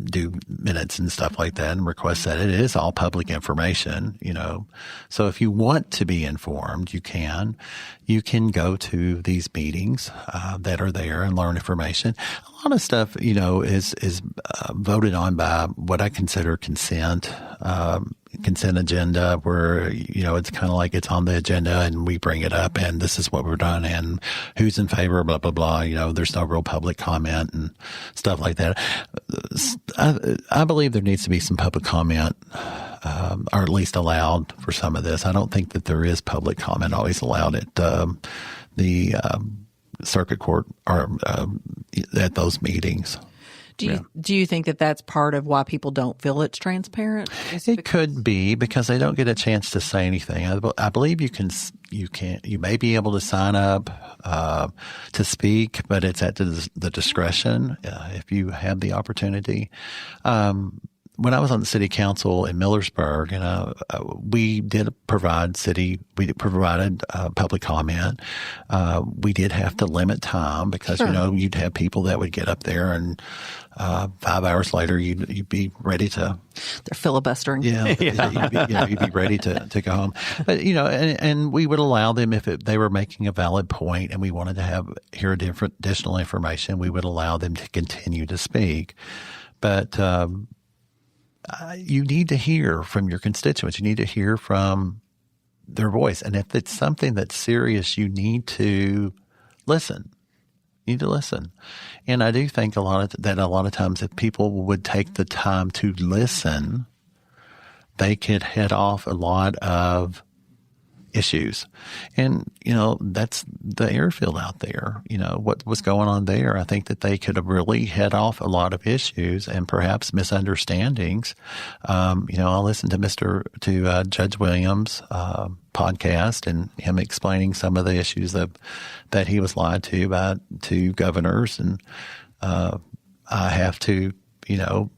do minutes and stuff like that and request that. It is all public information, So if you want to be informed, you can. You can go to these meetings that are there and learn information. A lot of stuff, is voted on by what I consider consent agenda, where, it's kind of like it's on the agenda and we bring it up and this is what we're done and who's in favor, blah, blah, blah. There's no real public comment and stuff like that. I believe there needs to be some public comment, or at least allowed for some of this. I don't think that there is public comment always allowed at the circuit court or at those meetings. Do you think that that's part of why people don't feel it's transparent? It could be because they don't get a chance to say anything. I believe you may be able to sign up to speak, but it's at the discretion if you have the opportunity. When I was on the city council in Millersburg, we did provide public comment. We did have to limit time because, sure. You'd have people that would get up there and 5 hours later you'd be ready to. They're filibustering. Yeah. You'd be ready to go home. But, and we would allow them if they were making a valid point and we wanted to hear additional information, we would allow them to continue to speak. But, you need to hear from your constituents. You need to hear from their voice. And if it's something that's serious, you need to listen. You need to listen. And I do think a lot of times if people would take the time to listen, they could head off a lot of issues. And, that's the airfield out there. What was going on there. I think that they could have really head off a lot of issues and perhaps misunderstandings. I listened to Judge Williams' podcast and him explaining some of the issues that he was lied to by two governors. And I have to,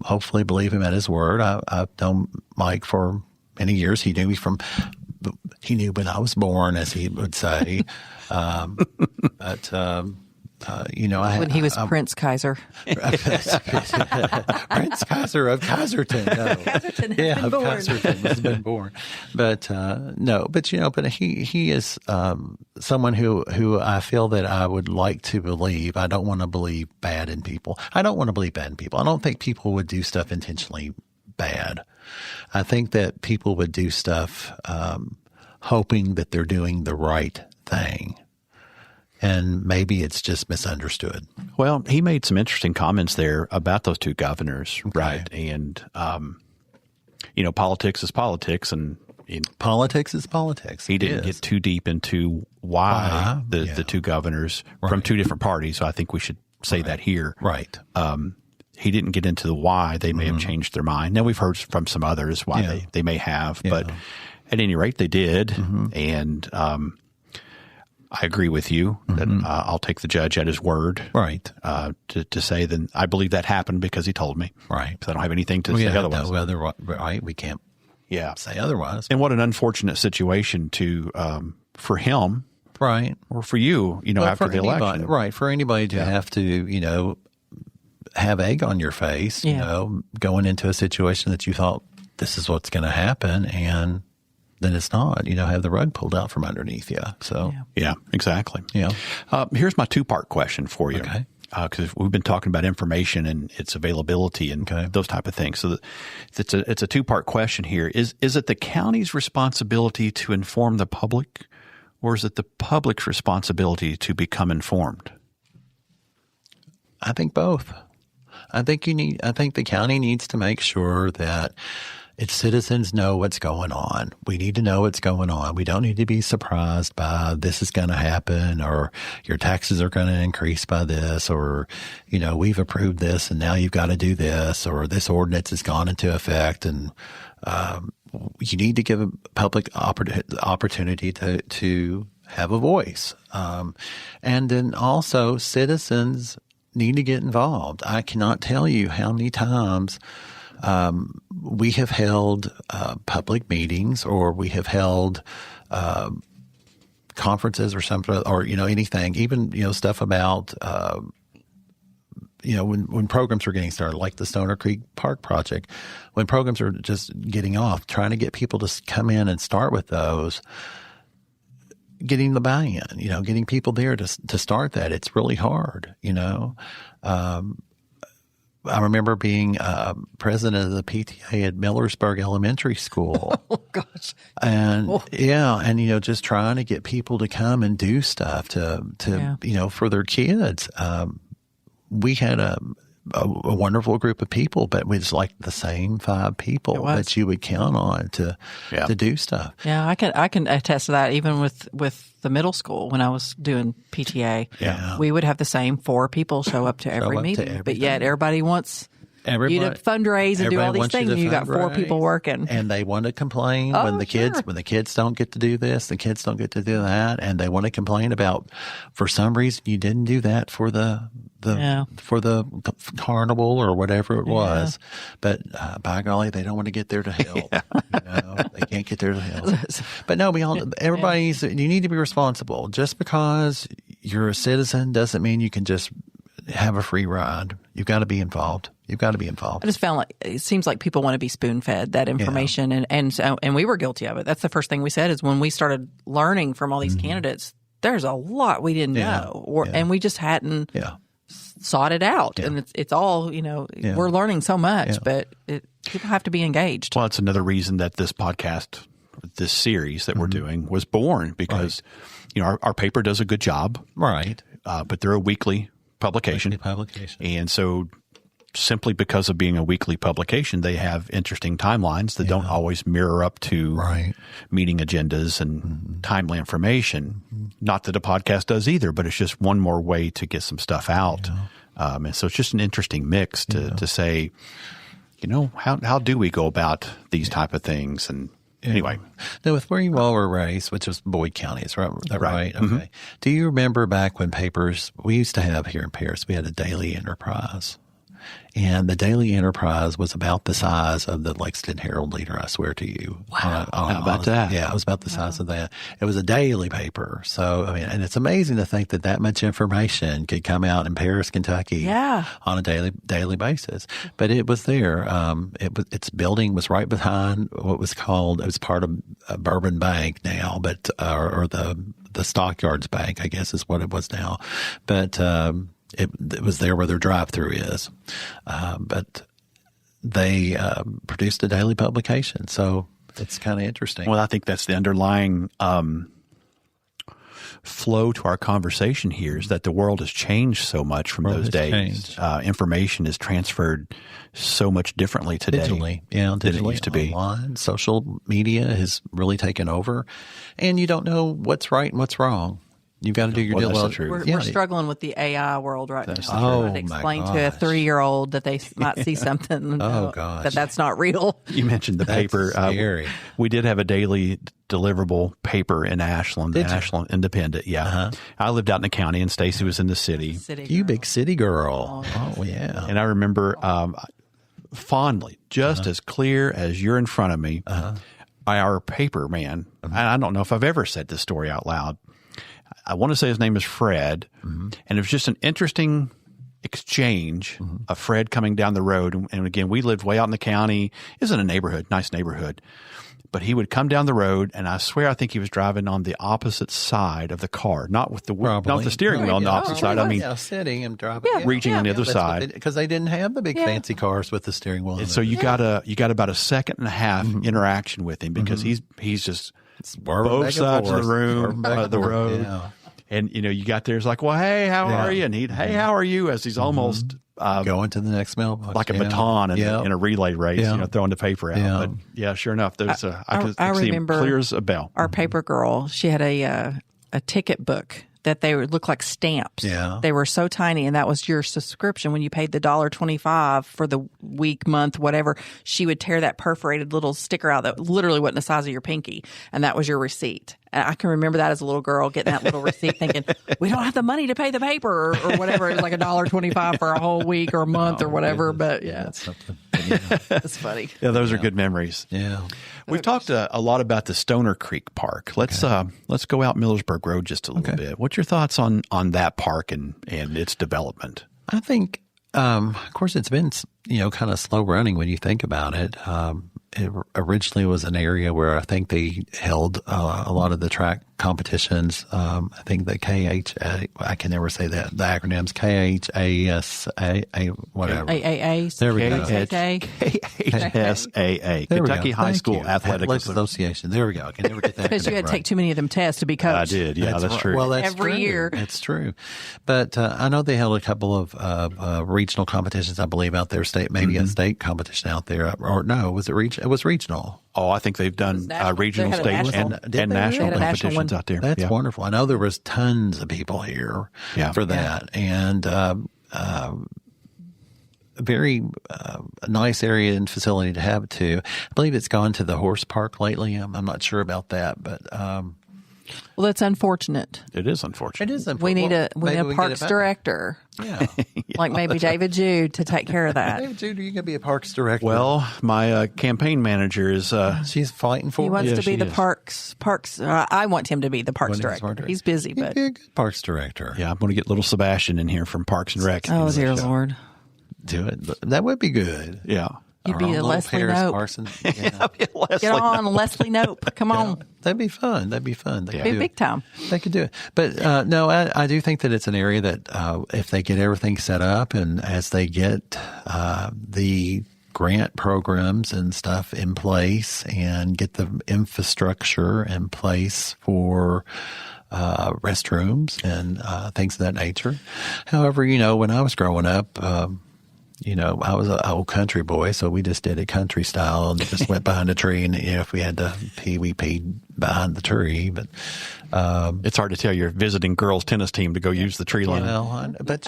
hopefully believe him at his word. I've known Mike for many years. He knew when I was born, as he would say. When he was Prince Kiser. Prince Kiser of Kiserton. No. Kiserton has been born. But but he is someone who I feel that I would like to believe. I don't want to believe bad in people. I don't think people would do stuff intentionally bad. I think that people would do stuff hoping that they're doing the right thing. And maybe it's just misunderstood. Well, he made some interesting comments there about those two governors, okay. Right? And, politics is politics. And politics is politics. He didn't get too deep into why the two governors from two different parties. So I think we should say that here. Right. He didn't get into the why they may have changed their mind. Now, we've heard from some others why they may have, but at any rate, they did. Mm-hmm. And I agree with you that I'll take the judge at his word. Right. To say then I believe that happened because he told me. Right. Because I don't have anything to say otherwise. Right. We can't say otherwise. And what an unfortunate situation for him. Right. Or for you, after the election. Right. For anybody to have to, have egg on your face, going into a situation that you thought this is what's going to happen and then it's not, have the rug pulled out from underneath you. So, yeah, exactly. Yeah. Here's my two-part question for you. Okay. Because we've been talking about information and its availability and those type of things. So it's a two-part question here. Is it the county's responsibility to inform the public, or is it the public's responsibility to become informed? I think both. I think the county needs to make sure that It's citizens know what's going on. We need to know what's going on. We don't need to be surprised by this is going to happen, or your taxes are going to increase by this, or, we've approved this and now you've got to do this, or this ordinance has gone into effect. And you need to give a public opportunity to have a voice. And then also citizens need to get involved. I cannot tell you how many times we have held public meetings, or we have held conferences or something, or anything, even stuff about when programs are getting started, like the Stoner Creek Park project, when programs are just getting off, trying to get people to come in and start with those. Getting the buy-in, getting people there to start that. It's really hard, I remember being president of the PTA at Millersburg Elementary School. Oh, gosh. And just trying to get people to come and do stuff for their kids. We had a wonderful group of people, but it was like the same 5 people that you would count on to do stuff. Yeah, I can attest to that. Even with the middle school, when I was doing PTA, we would have the same 4 people show up to every meeting, but yet everybody wants you to fundraise and do all these things, and you got 4 people working, and they want to complain when the kids don't get to do this, the kids don't get to do that, and they want to complain about, for some reason you didn't do that for the carnival or whatever it was, but by golly, they don't want to get there to help. They can't get there to help. But no, you need to be responsible. Just because you're a citizen doesn't mean you can just have a free ride. You've got to be involved. I just found like it seems like people want to be spoon-fed that information, and we were guilty of it. That's the first thing we said is when we started learning from all these candidates, there's a lot we didn't know, and we just hadn't sought it out. And it's all, we're learning so much, but people have to be engaged. Well, it's another reason that this podcast, this series that we're doing was born, because, our paper does a good job. Right. But they're a weekly publication. And so simply because of being a weekly publication, they have interesting timelines that don't always mirror up to meeting agendas and timely information. Not that a podcast does either, but it's just one more way to get some stuff out. And so it's just an interesting mix to say, how do we go about these type of things? And anyway. Now, with where you all were raised, which was Boyd County, is that right? Okay. Mm-hmm. Do you remember back when papers, we used to have here in Paris, we had a Daily Enterprise. And the Daily Enterprise was about the size of the Lexington Herald Leader, I swear to you. Wow. How about that? Yeah, it was about the size of that. It was a daily paper. So, and it's amazing to think that much information could come out in Paris, Kentucky on a daily basis. But it was there. Its building was right behind what was called, it was part of a Bourbon Bank now, but, or the Stockyards Bank, I guess is what it was now. But, it was there where their drive-through is. But they produced a daily publication. So it's kind of interesting. Well, I think that's the underlying flow to our conversation here, is that the world has changed so much from those days. Information is transferred so much differently today digitally, than it used to be. Online, social media has really taken over, and you don't know what's right and what's wrong. You've got to do your due. We're struggling with the AI world right now. Trying to explain to a 3-year-old that they might see something that's not real. You mentioned the paper. Scary. We did have a daily deliverable paper in Ashland, the Ashland Independent. Yeah. Uh-huh. I lived out in the county, and Stacy was in the city. You big city girl. Oh yeah. And I remember fondly, just as clear as you're in front of me, our paper man. And I don't know if I've ever said this story out loud. I want to say his name is Fred, and it was just an interesting exchange of Fred coming down the road. And again, we lived way out in the county. It was in a neighborhood, nice neighborhood. But he would come down the road, and I swear I think he was driving on the opposite side of the car, not with the steering wheel on the opposite side. I mean, sitting and driving, reaching on the other side, because they didn't have the big fancy cars with the steering wheel. And so you got about a second and a half interaction with him, because he's just both sides of the room, the road. Yeah. And, you got there, it's like, well, hey, how are you? And hey, how are you? As he's almost going to the next mailbox. like a baton in a relay race, Yeah. throwing the paper out. Yeah. But yeah, sure enough, there's I could I see him remember clear as a bell. Our paper girl, she had a ticket book that they would look like stamps. Yeah. They were so tiny, and that was your subscription. When you paid the $1.25 for the week, month, whatever, she would tear that perforated little sticker out that literally wasn't the size of your pinky, and that was your receipt. And I can remember that as a little girl getting that little receipt thinking, we don't have the money to pay the paper or whatever. It was like $1.25 for a whole week or a month or whatever. But yeah, That's something. it's funny. Yeah, those are good memories. Yeah. We've talked a lot about the Stoner Creek Park. Let's go out Millersburg Road just a little bit. What's your thoughts on that park and its development? I think, of course, it's been, kind of slow running when you think about it. It originally was an area where I think they held a lot of the track competitions. I think the I can never say that, the acronyms, KHASA, whatever. AAA. There we go. KHSAA, There we Kentucky go. High Thank School you. Athletic Association. There we go. I can never get that. Because you had to take too many of them tests to be coach. I did. Yeah, that's right. true. Well, that's Every true. year. That's true. But I know they held a couple of regional competitions, I believe, out there. Maybe a state competition out there. Or no, was it regional? It was regional. Oh, I think they've done national. regional, They had a state, national. and Did they national really? They had a national competitions one. out there. That's Yeah. wonderful. I know there was tons of people here for that, and a very nice area and facility to have it too. I believe it's gone to the horse park lately. I'm not sure about that, but Well, that's unfortunate. It is unfortunate. it is. We need a maybe we can get parks it back. director, Yeah. like maybe David Jude, to take care of that. David Jude, are you going to be a parks director? Well, my campaign manager is she's fighting for He it. wants Yeah, to be she the is. parks. I want him to be the parks director. He's busy, He'd but be a good parks director. I'm going to get little Sebastian in here from Parks and Rec. oh dear Lord, Do it. That would be good. Yeah. you'd Our be own a little Leslie Paris Nope. Carson. Yeah. Get on, Leslie Nope. Come on, That'd be fun. They be could do it. big time. They could do it. But no, I do think that it's an area that if they get everything set up and as they get the grant programs and stuff in place and get the infrastructure in place for restrooms and things of that nature. However, when I was growing up, I was an old country boy, so we just did it country style and just went behind a tree. And if we had to pee, we peed behind the tree. But It's hard to tell your visiting girls tennis team to go use the tree line. but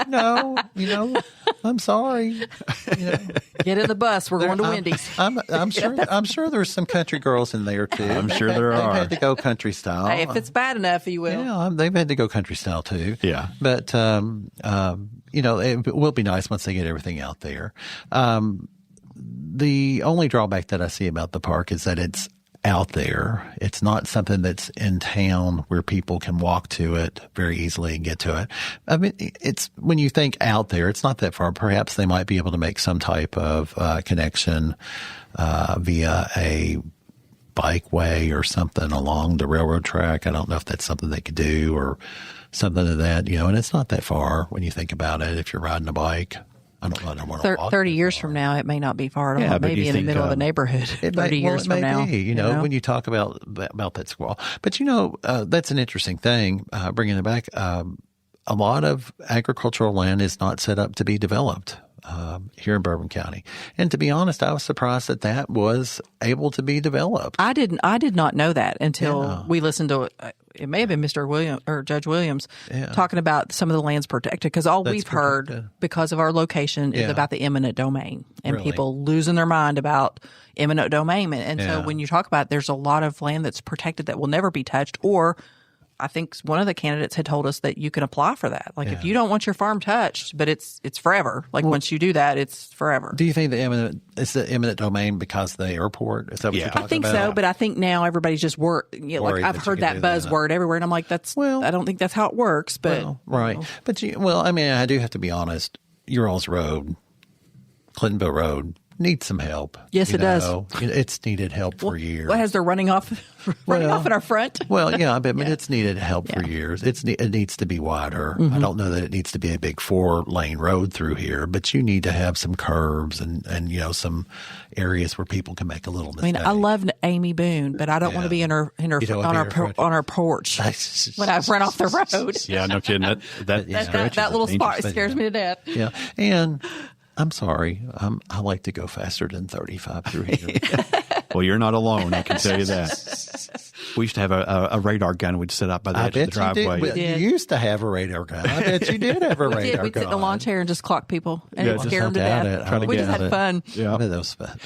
I'm sorry. Get in the bus. We're going to Wendy's. I'm sure there's some country girls in there too. I'm sure there They've are. had to go country style. Hey, if it's bad enough, you will. Yeah, they've had to go country style too. Yeah. But, it will be nice once they get everything out there. The only drawback that I see about the park is that it's out there. It's not something that's in town where people can walk to it very easily and get to it. I mean, it's when you think out there, it's not that far. Perhaps they might be able to make some type of connection via a bikeway or something along the railroad track. I don't know if that's something they could do or something of that, and it's not that far when you think about it. If you're riding a bike, I don't want to walk. 30 years from now, it may not be far at all. Yeah, but Maybe you in the think, middle of a neighborhood. 30 years from now. When you talk about that squall. But that's an interesting thing. Bringing it back, a lot of agricultural land is not set up to be developed here in Bourbon County. And to be honest, I was surprised that was able to be developed. I did not know that until we listened to it may have been Mr. Williams or Judge Williams talking about some of the lands protected, because all we've heard because of our location is about the eminent domain and people losing their mind about eminent domain. And so when you talk about it, there's a lot of land that's protected that will never be touched, or I think one of the candidates had told us that you can apply for that. Like if you don't want your farm touched, but it's forever. Like once you do that, it's forever. Do you think it's the eminent domain because of the airport? Is that what you're talking about? I think so, but I think now everybody's just like I've heard that buzzword everywhere, and I'm like, I don't think that's how it works. But right, but I do have to be honest. Your all's road, Clintonville Road, needs some help. Yes, it does. It's needed help for years. What has they're running off in our front? Well, yeah, but I mean, it's needed help for years. It needs to be wider. I don't know that it needs to be a big 4-lane road through here, but you need to have some curves and some areas where people can make a little mistake. I mean, I love Amy Boone, but I don't want to be on her porch when I run off the road. Yeah, no kidding. That little spot scares me to death. Yeah, and I'm sorry, I like to go faster than 35 through here. Well, you're not alone. I can tell you that. We used to have a radar gun. We'd sit up by the edge of the driveway. You used to have a radar gun. I bet you did have a radar gun. We'd sit in a lawn chair and just clock people and scare them to death. We just had fun. Yeah. That was fun.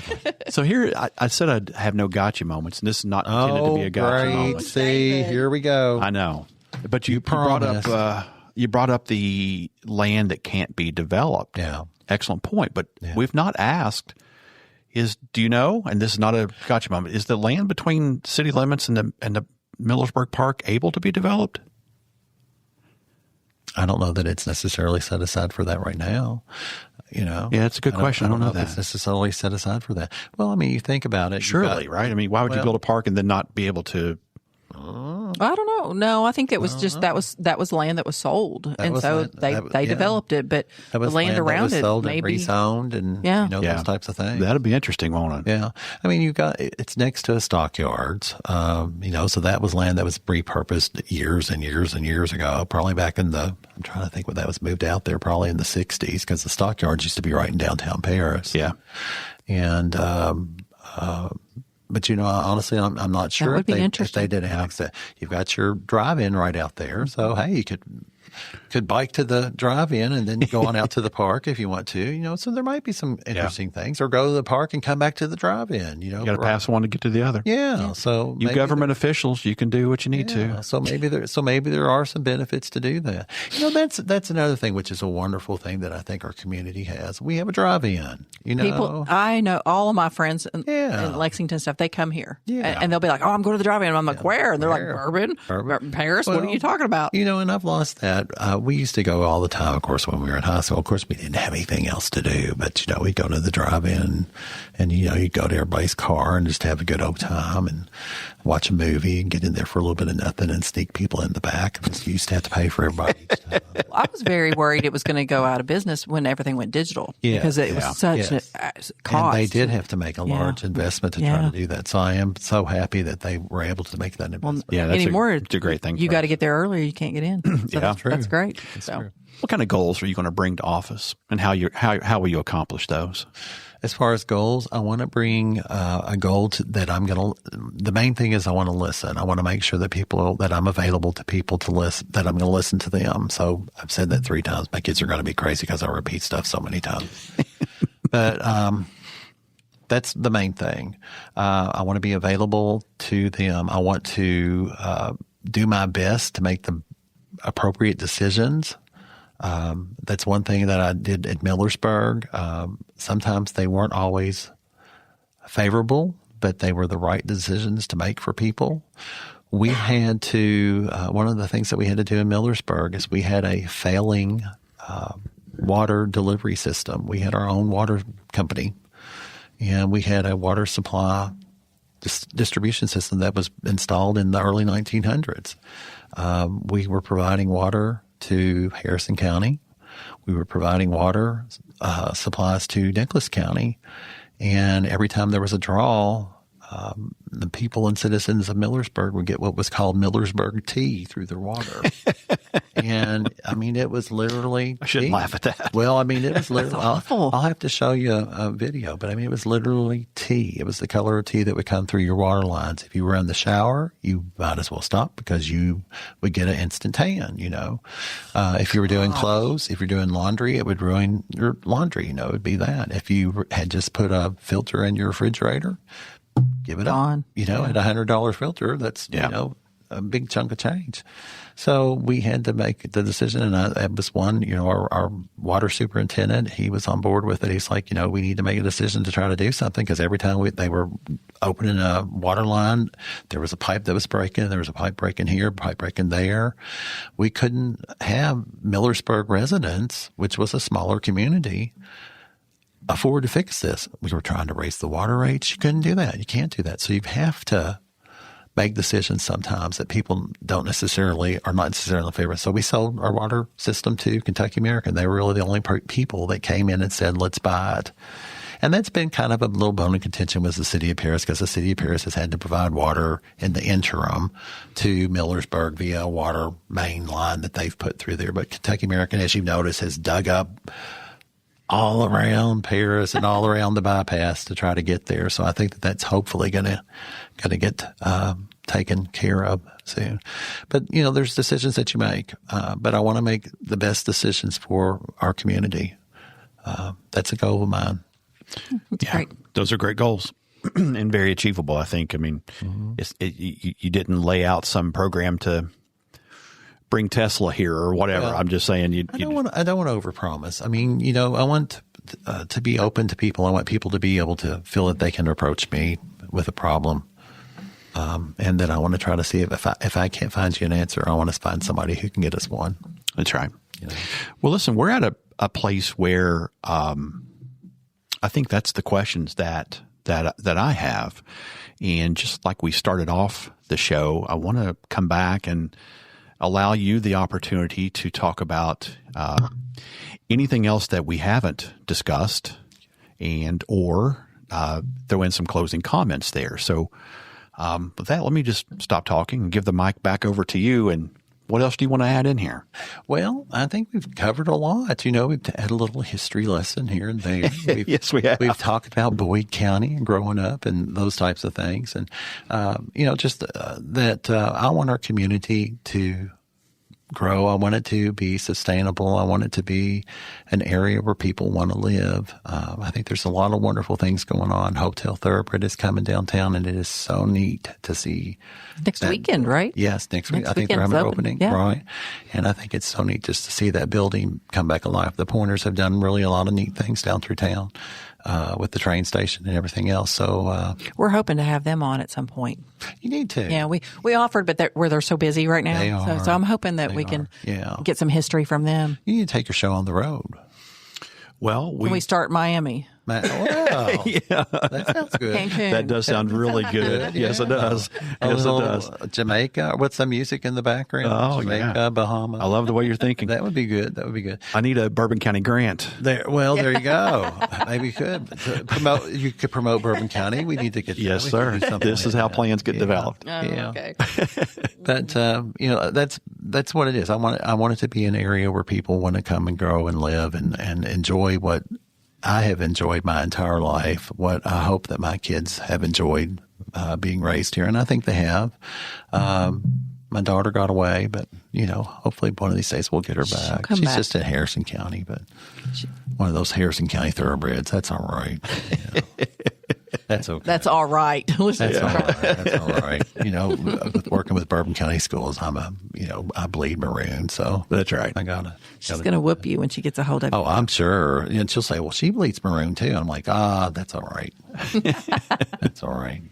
So here, I said I'd have no gotcha moments, and this is not intended to be a gotcha moment. See, here we go. I know. But you brought up the land that can't be developed. Yeah. Excellent point. But we've not asked, do you know, and this is not a gotcha moment, is the land between city limits and the Millersburg Park able to be developed? I don't know that it's necessarily set aside for that right now. Yeah, it's a good question. I don't know that. If it's necessarily set aside for that. Well, I mean, you think about it. Surely, right? I mean, why would you build a park and then not be able to? I don't know. No, I think it was just that was land that was sold, and so they developed it. But the land around it maybe rezoned and those types of things. That'd be interesting, won't it? Yeah, I mean, it's next to a stockyards, so that was land that was repurposed years and years and years ago. Probably back in I'm trying to think when that was moved out there. Probably in the 60s, because the stockyards used to be right in downtown Paris. Yeah, and but honestly, I'm not sure if they did access. You've got your drive-in right out there, so hey, you could bike to the drive-in and then go on out to the park if you want to. So there might be some interesting things, or go to the park and come back to the drive-in. You got to pass one to get to the other. Yeah. So you government officials, you can do what you need to. So maybe there are some benefits to do that. That's another thing, which is a wonderful thing that I think our community has. We have a drive-in. People, I know all of my friends in Lexington stuff. They come here, and they'll be like, "Oh, I'm going to the drive-in." And I'm like, "Where?" And they're like, "Bourbon, Paris." Well, what are you talking about? And I've lost that. We used to go all the time, of course, when we were in high school. Of course, we didn't have anything else to do, but we'd go to the drive-in, and you'd go to everybody's car and just have a good old time and watch a movie and get in there for a little bit of nothing and sneak people in the back. You used to have to pay for everybody each time. I was very worried it was going to go out of business when everything went digital, because it was such a cost. And they did have to make a large investment to try to do that. So I am so happy that they were able to make that investment. Well, it's a great thing. You got to get there early or you can't get in. So that's great. True. What kind of goals are you going to bring to office, and how will you accomplish those? As far as goals, I want to bring a goal the main thing is I want to listen. I want to make sure that I'm available to people to listen, that I'm going to listen to them. So I've said that 3 times. My kids are going to be crazy because I repeat stuff so many times. But that's the main thing. I want to be available to them. I want to do my best to make the appropriate decisions. That's one thing that I did at Millersburg. Sometimes they weren't always favorable, but they were the right decisions to make for people. We had to, one of the things that we had to do in Millersburg is we had a failing water delivery system. We had our own water company, and we had a water supply distribution system that was installed in the early 1900s. We were providing water to Harrison County. We were providing water supplies to Nicholas County. And every time there was a draw, the people and citizens of Millersburg would get what was called Millersburg tea through their water. And I mean, it was literally I shouldn't laugh at that. Well, I mean, it was literally awful. I'll have to show you a video, but I mean, it was literally tea. It was the color of tea that would come through your water lines. If you were in the shower, you might as well stop because you would get an instant tan, If you were doing clothes, if you're doing laundry, it would ruin your laundry, it would be that. If you had just put a filter in your refrigerator, give it up. At $100 filter, that's, a big chunk of change. So we had to make the decision, and it was one, our water superintendent, he was on board with it. He's like, we need to make a decision to try to do something, because every time they were opening a water line, there was a pipe that was breaking. There was a pipe breaking here, pipe breaking there. We couldn't have Millersburg residents, which was a smaller community, afford to fix this. We were trying to raise the water rates. You couldn't do that. You can't do that. So you have to make decisions sometimes that people are not necessarily in favor of. So we sold our water system to Kentucky American. They were really the only people that came in and said, let's buy it. And that's been kind of a little bone of contention with the city of Paris, because the city of Paris has had to provide water in the interim to Millersburg via a water main line that they've put through there. But Kentucky American, as you've noticed, has dug up all around Paris and all around the bypass to try to get there. So I think that that's hopefully going to get taken care of soon. But, there's decisions that you make. But I want to make the best decisions for our community. That's a goal of mine. That's great. Those are great goals and very achievable, I think. I mean, you didn't lay out some program to bring Tesla here or whatever. Well, I'm just saying I don't want to overpromise. I mean, I want to be open to people. I want people to be able to feel that they can approach me with a problem. And then I want to try to see if I can't find you an answer, I want to find somebody who can get us one. That's right. Well, listen, we're at a place where I think that's the questions that I have. And just like we started off the show, I want to come back and allow you the opportunity to talk about anything else that we haven't discussed or throw in some closing comments there. So with that, let me just stop talking and give the mic back over to you. And what else do you want to add in here? Well, I think we've covered a lot. We've had a little history lesson here and there. Yes, we have. We've talked about Boyd County and growing up and those types of things. And, that I want our community to grow. I want it to be sustainable. I want it to be an area where people want to live. I think there's a lot of wonderful things going on. Hotel Thoroughbred is coming downtown, and it is so neat to see. Next weekend, right? Yes, next week. I think they're having an opening, right? And I think it's so neat just to see that building come back alive. The Pointers have done really a lot of neat things down through town with the train station and everything else. So we're hoping to have them on at some point. You need to. Yeah, we offered, but they're so busy right now. They are. So I'm hoping that we can get some history from them. You need to take your show on the road. Well, Can we start Miami? Wow. Yeah. That sounds good. Cancun. That does sound really good. Yes, it does. Yes, it does. Jamaica. What's the music in the background? Oh, Jamaica, Bahamas. I love the way you're thinking. That would be good. That would be good. I need a Bourbon County grant. There you go. Maybe you could promote Bourbon County. We need to get Yes, sir. This is how plans get developed. Okay. But that's what it is. I want it to be an area where people want to come and grow and live and enjoy what I have enjoyed my entire life, what I hope that my kids have enjoyed being raised here. And I think they have. My daughter got away, but, hopefully one of these days we'll get her back. She's back. Just in Harrison County, but one of those Harrison County thoroughbreds. That's all right. That's okay. That's all right. All right. That's all right. With working with Bourbon County schools, I bleed maroon. So that's right. She's going to whoop you when she gets a hold of you. Oh, I'm sure. And she'll say, well, she bleeds maroon too. I'm like, that's all right. That's all right.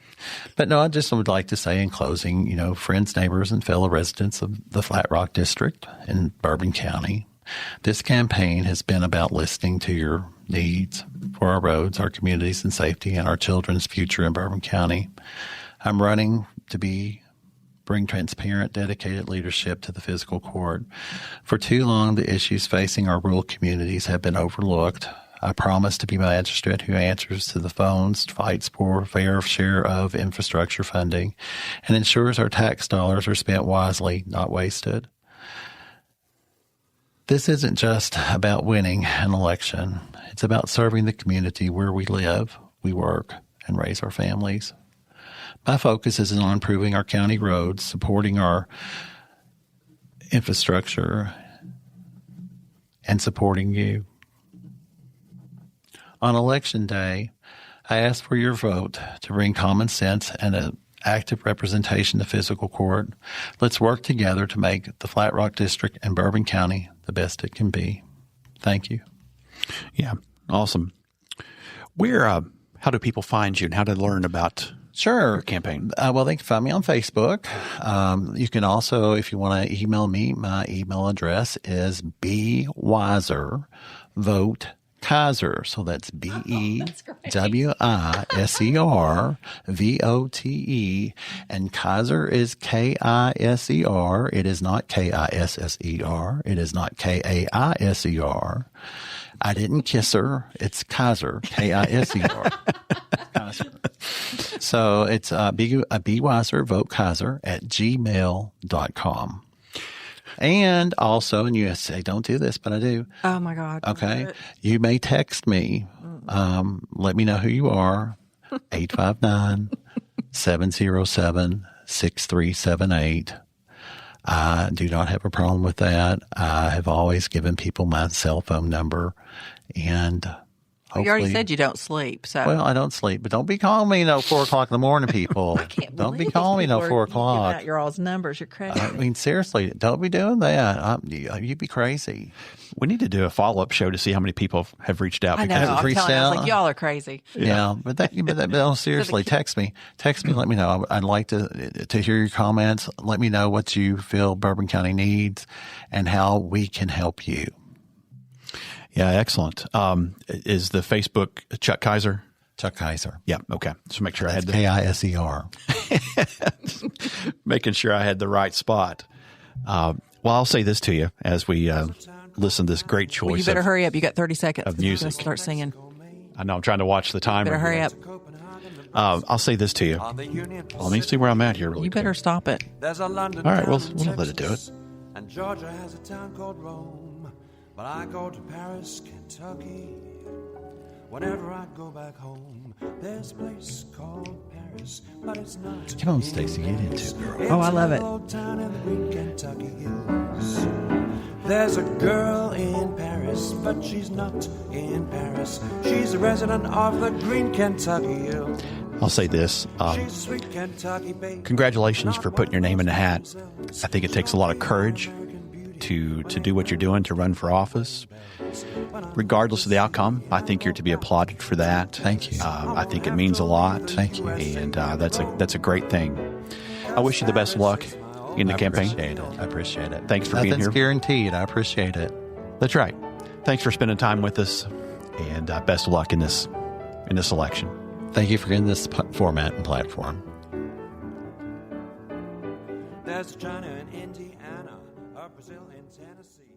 But no, I just would like to say in closing, friends, neighbors, and fellow residents of the Flat Rock District in Bourbon County, this campaign has been about listening to your needs for our roads, our communities, and safety, and our children's future in Bourbon County. I'm running to bring transparent, dedicated leadership to the fiscal court. For too long, the issues facing our rural communities have been overlooked. I promise to be a magistrate who answers to the phones, fights for fair share of infrastructure funding, and ensures our tax dollars are spent wisely, not wasted. This isn't just about winning an election. It's about serving the community where we live, we work, and raise our families. My focus is on improving our county roads, supporting our infrastructure, and supporting you. On Election Day, I ask for your vote to bring common sense and an active representation to fiscal court. Let's work together to make the Flat Rock District and Bourbon County the best it can be. Thank you. Yeah, awesome. How do people find you and how to learn about your campaign? Well, they can find me on Facebook. You can also, if you want to email me, my email address is bwiservote Kiser. So that's BEWISERVOTE. And Kiser is KISER. It is not KISSER. It is not KAISER. I didn't kiss her. It's Kiser, KISER. Kiser. So it's be wiser, vote Kiser at gmail.com. And also, and you say, don't do this, but I do. Oh, my God. Okay. You may text me. Let me know who you are. 859-707-6378. I do not have a problem with that. I have always given people my cell phone number. And you already said you don't sleep. So well, I don't sleep, but don't be calling me 4 o'clock in the morning, people. Don't be calling me 4 o'clock. Out your all's numbers. You're crazy. I mean, seriously, don't be doing that. You'd be crazy. We need to do a follow-up show to see how many people have reached out. I know. I'm telling you, I was like, y'all are crazy. Yeah, but no, seriously, text me. Let me know. I'd like to hear your comments. Let me know what you feel Bourbon County needs and how we can help you. Yeah, excellent. Is the Facebook Chuck Kiser? Chuck Kiser. Yeah, okay. So make sure I had the KISER. making sure I had the right spot. Well, I'll say this to you as we listen to this great choice. Well, you better hurry up. You got 30 seconds of music. Start singing. I know. I'm trying to watch the timer. Better hurry up. I'll say this to you. Let me see where I'm at here. Really you better quick. Stop it. There's a London all right, we'll Texas, let it do it. And Georgia has a town called Rome. But I go to Paris, Kentucky. Whenever I go back home, there's a place called Paris, but it's not. Come on, Stacey, get into it, girl. Oh, I love it. It's a little town in the green Kentucky hills. There's a girl in Paris, but she's not in Paris. She's a resident of the green Kentucky hills. I'll say this. She's a sweet Kentucky babe. Congratulations for putting your name in the hat. I think it takes a lot of courage to do what you're doing, to run for office. Regardless of the outcome, I think you're to be applauded for that. Thank you. I think it means a lot. Thank you. And that's a great thing. I wish you the best of luck in the campaign. I appreciate it. Thanks for being here. Nothing's guaranteed. I appreciate it. That's right. Thanks for spending time with us, and best of luck in this election. Thank you for getting this format and platform. There's China in Indiana, Brazil in Tennessee.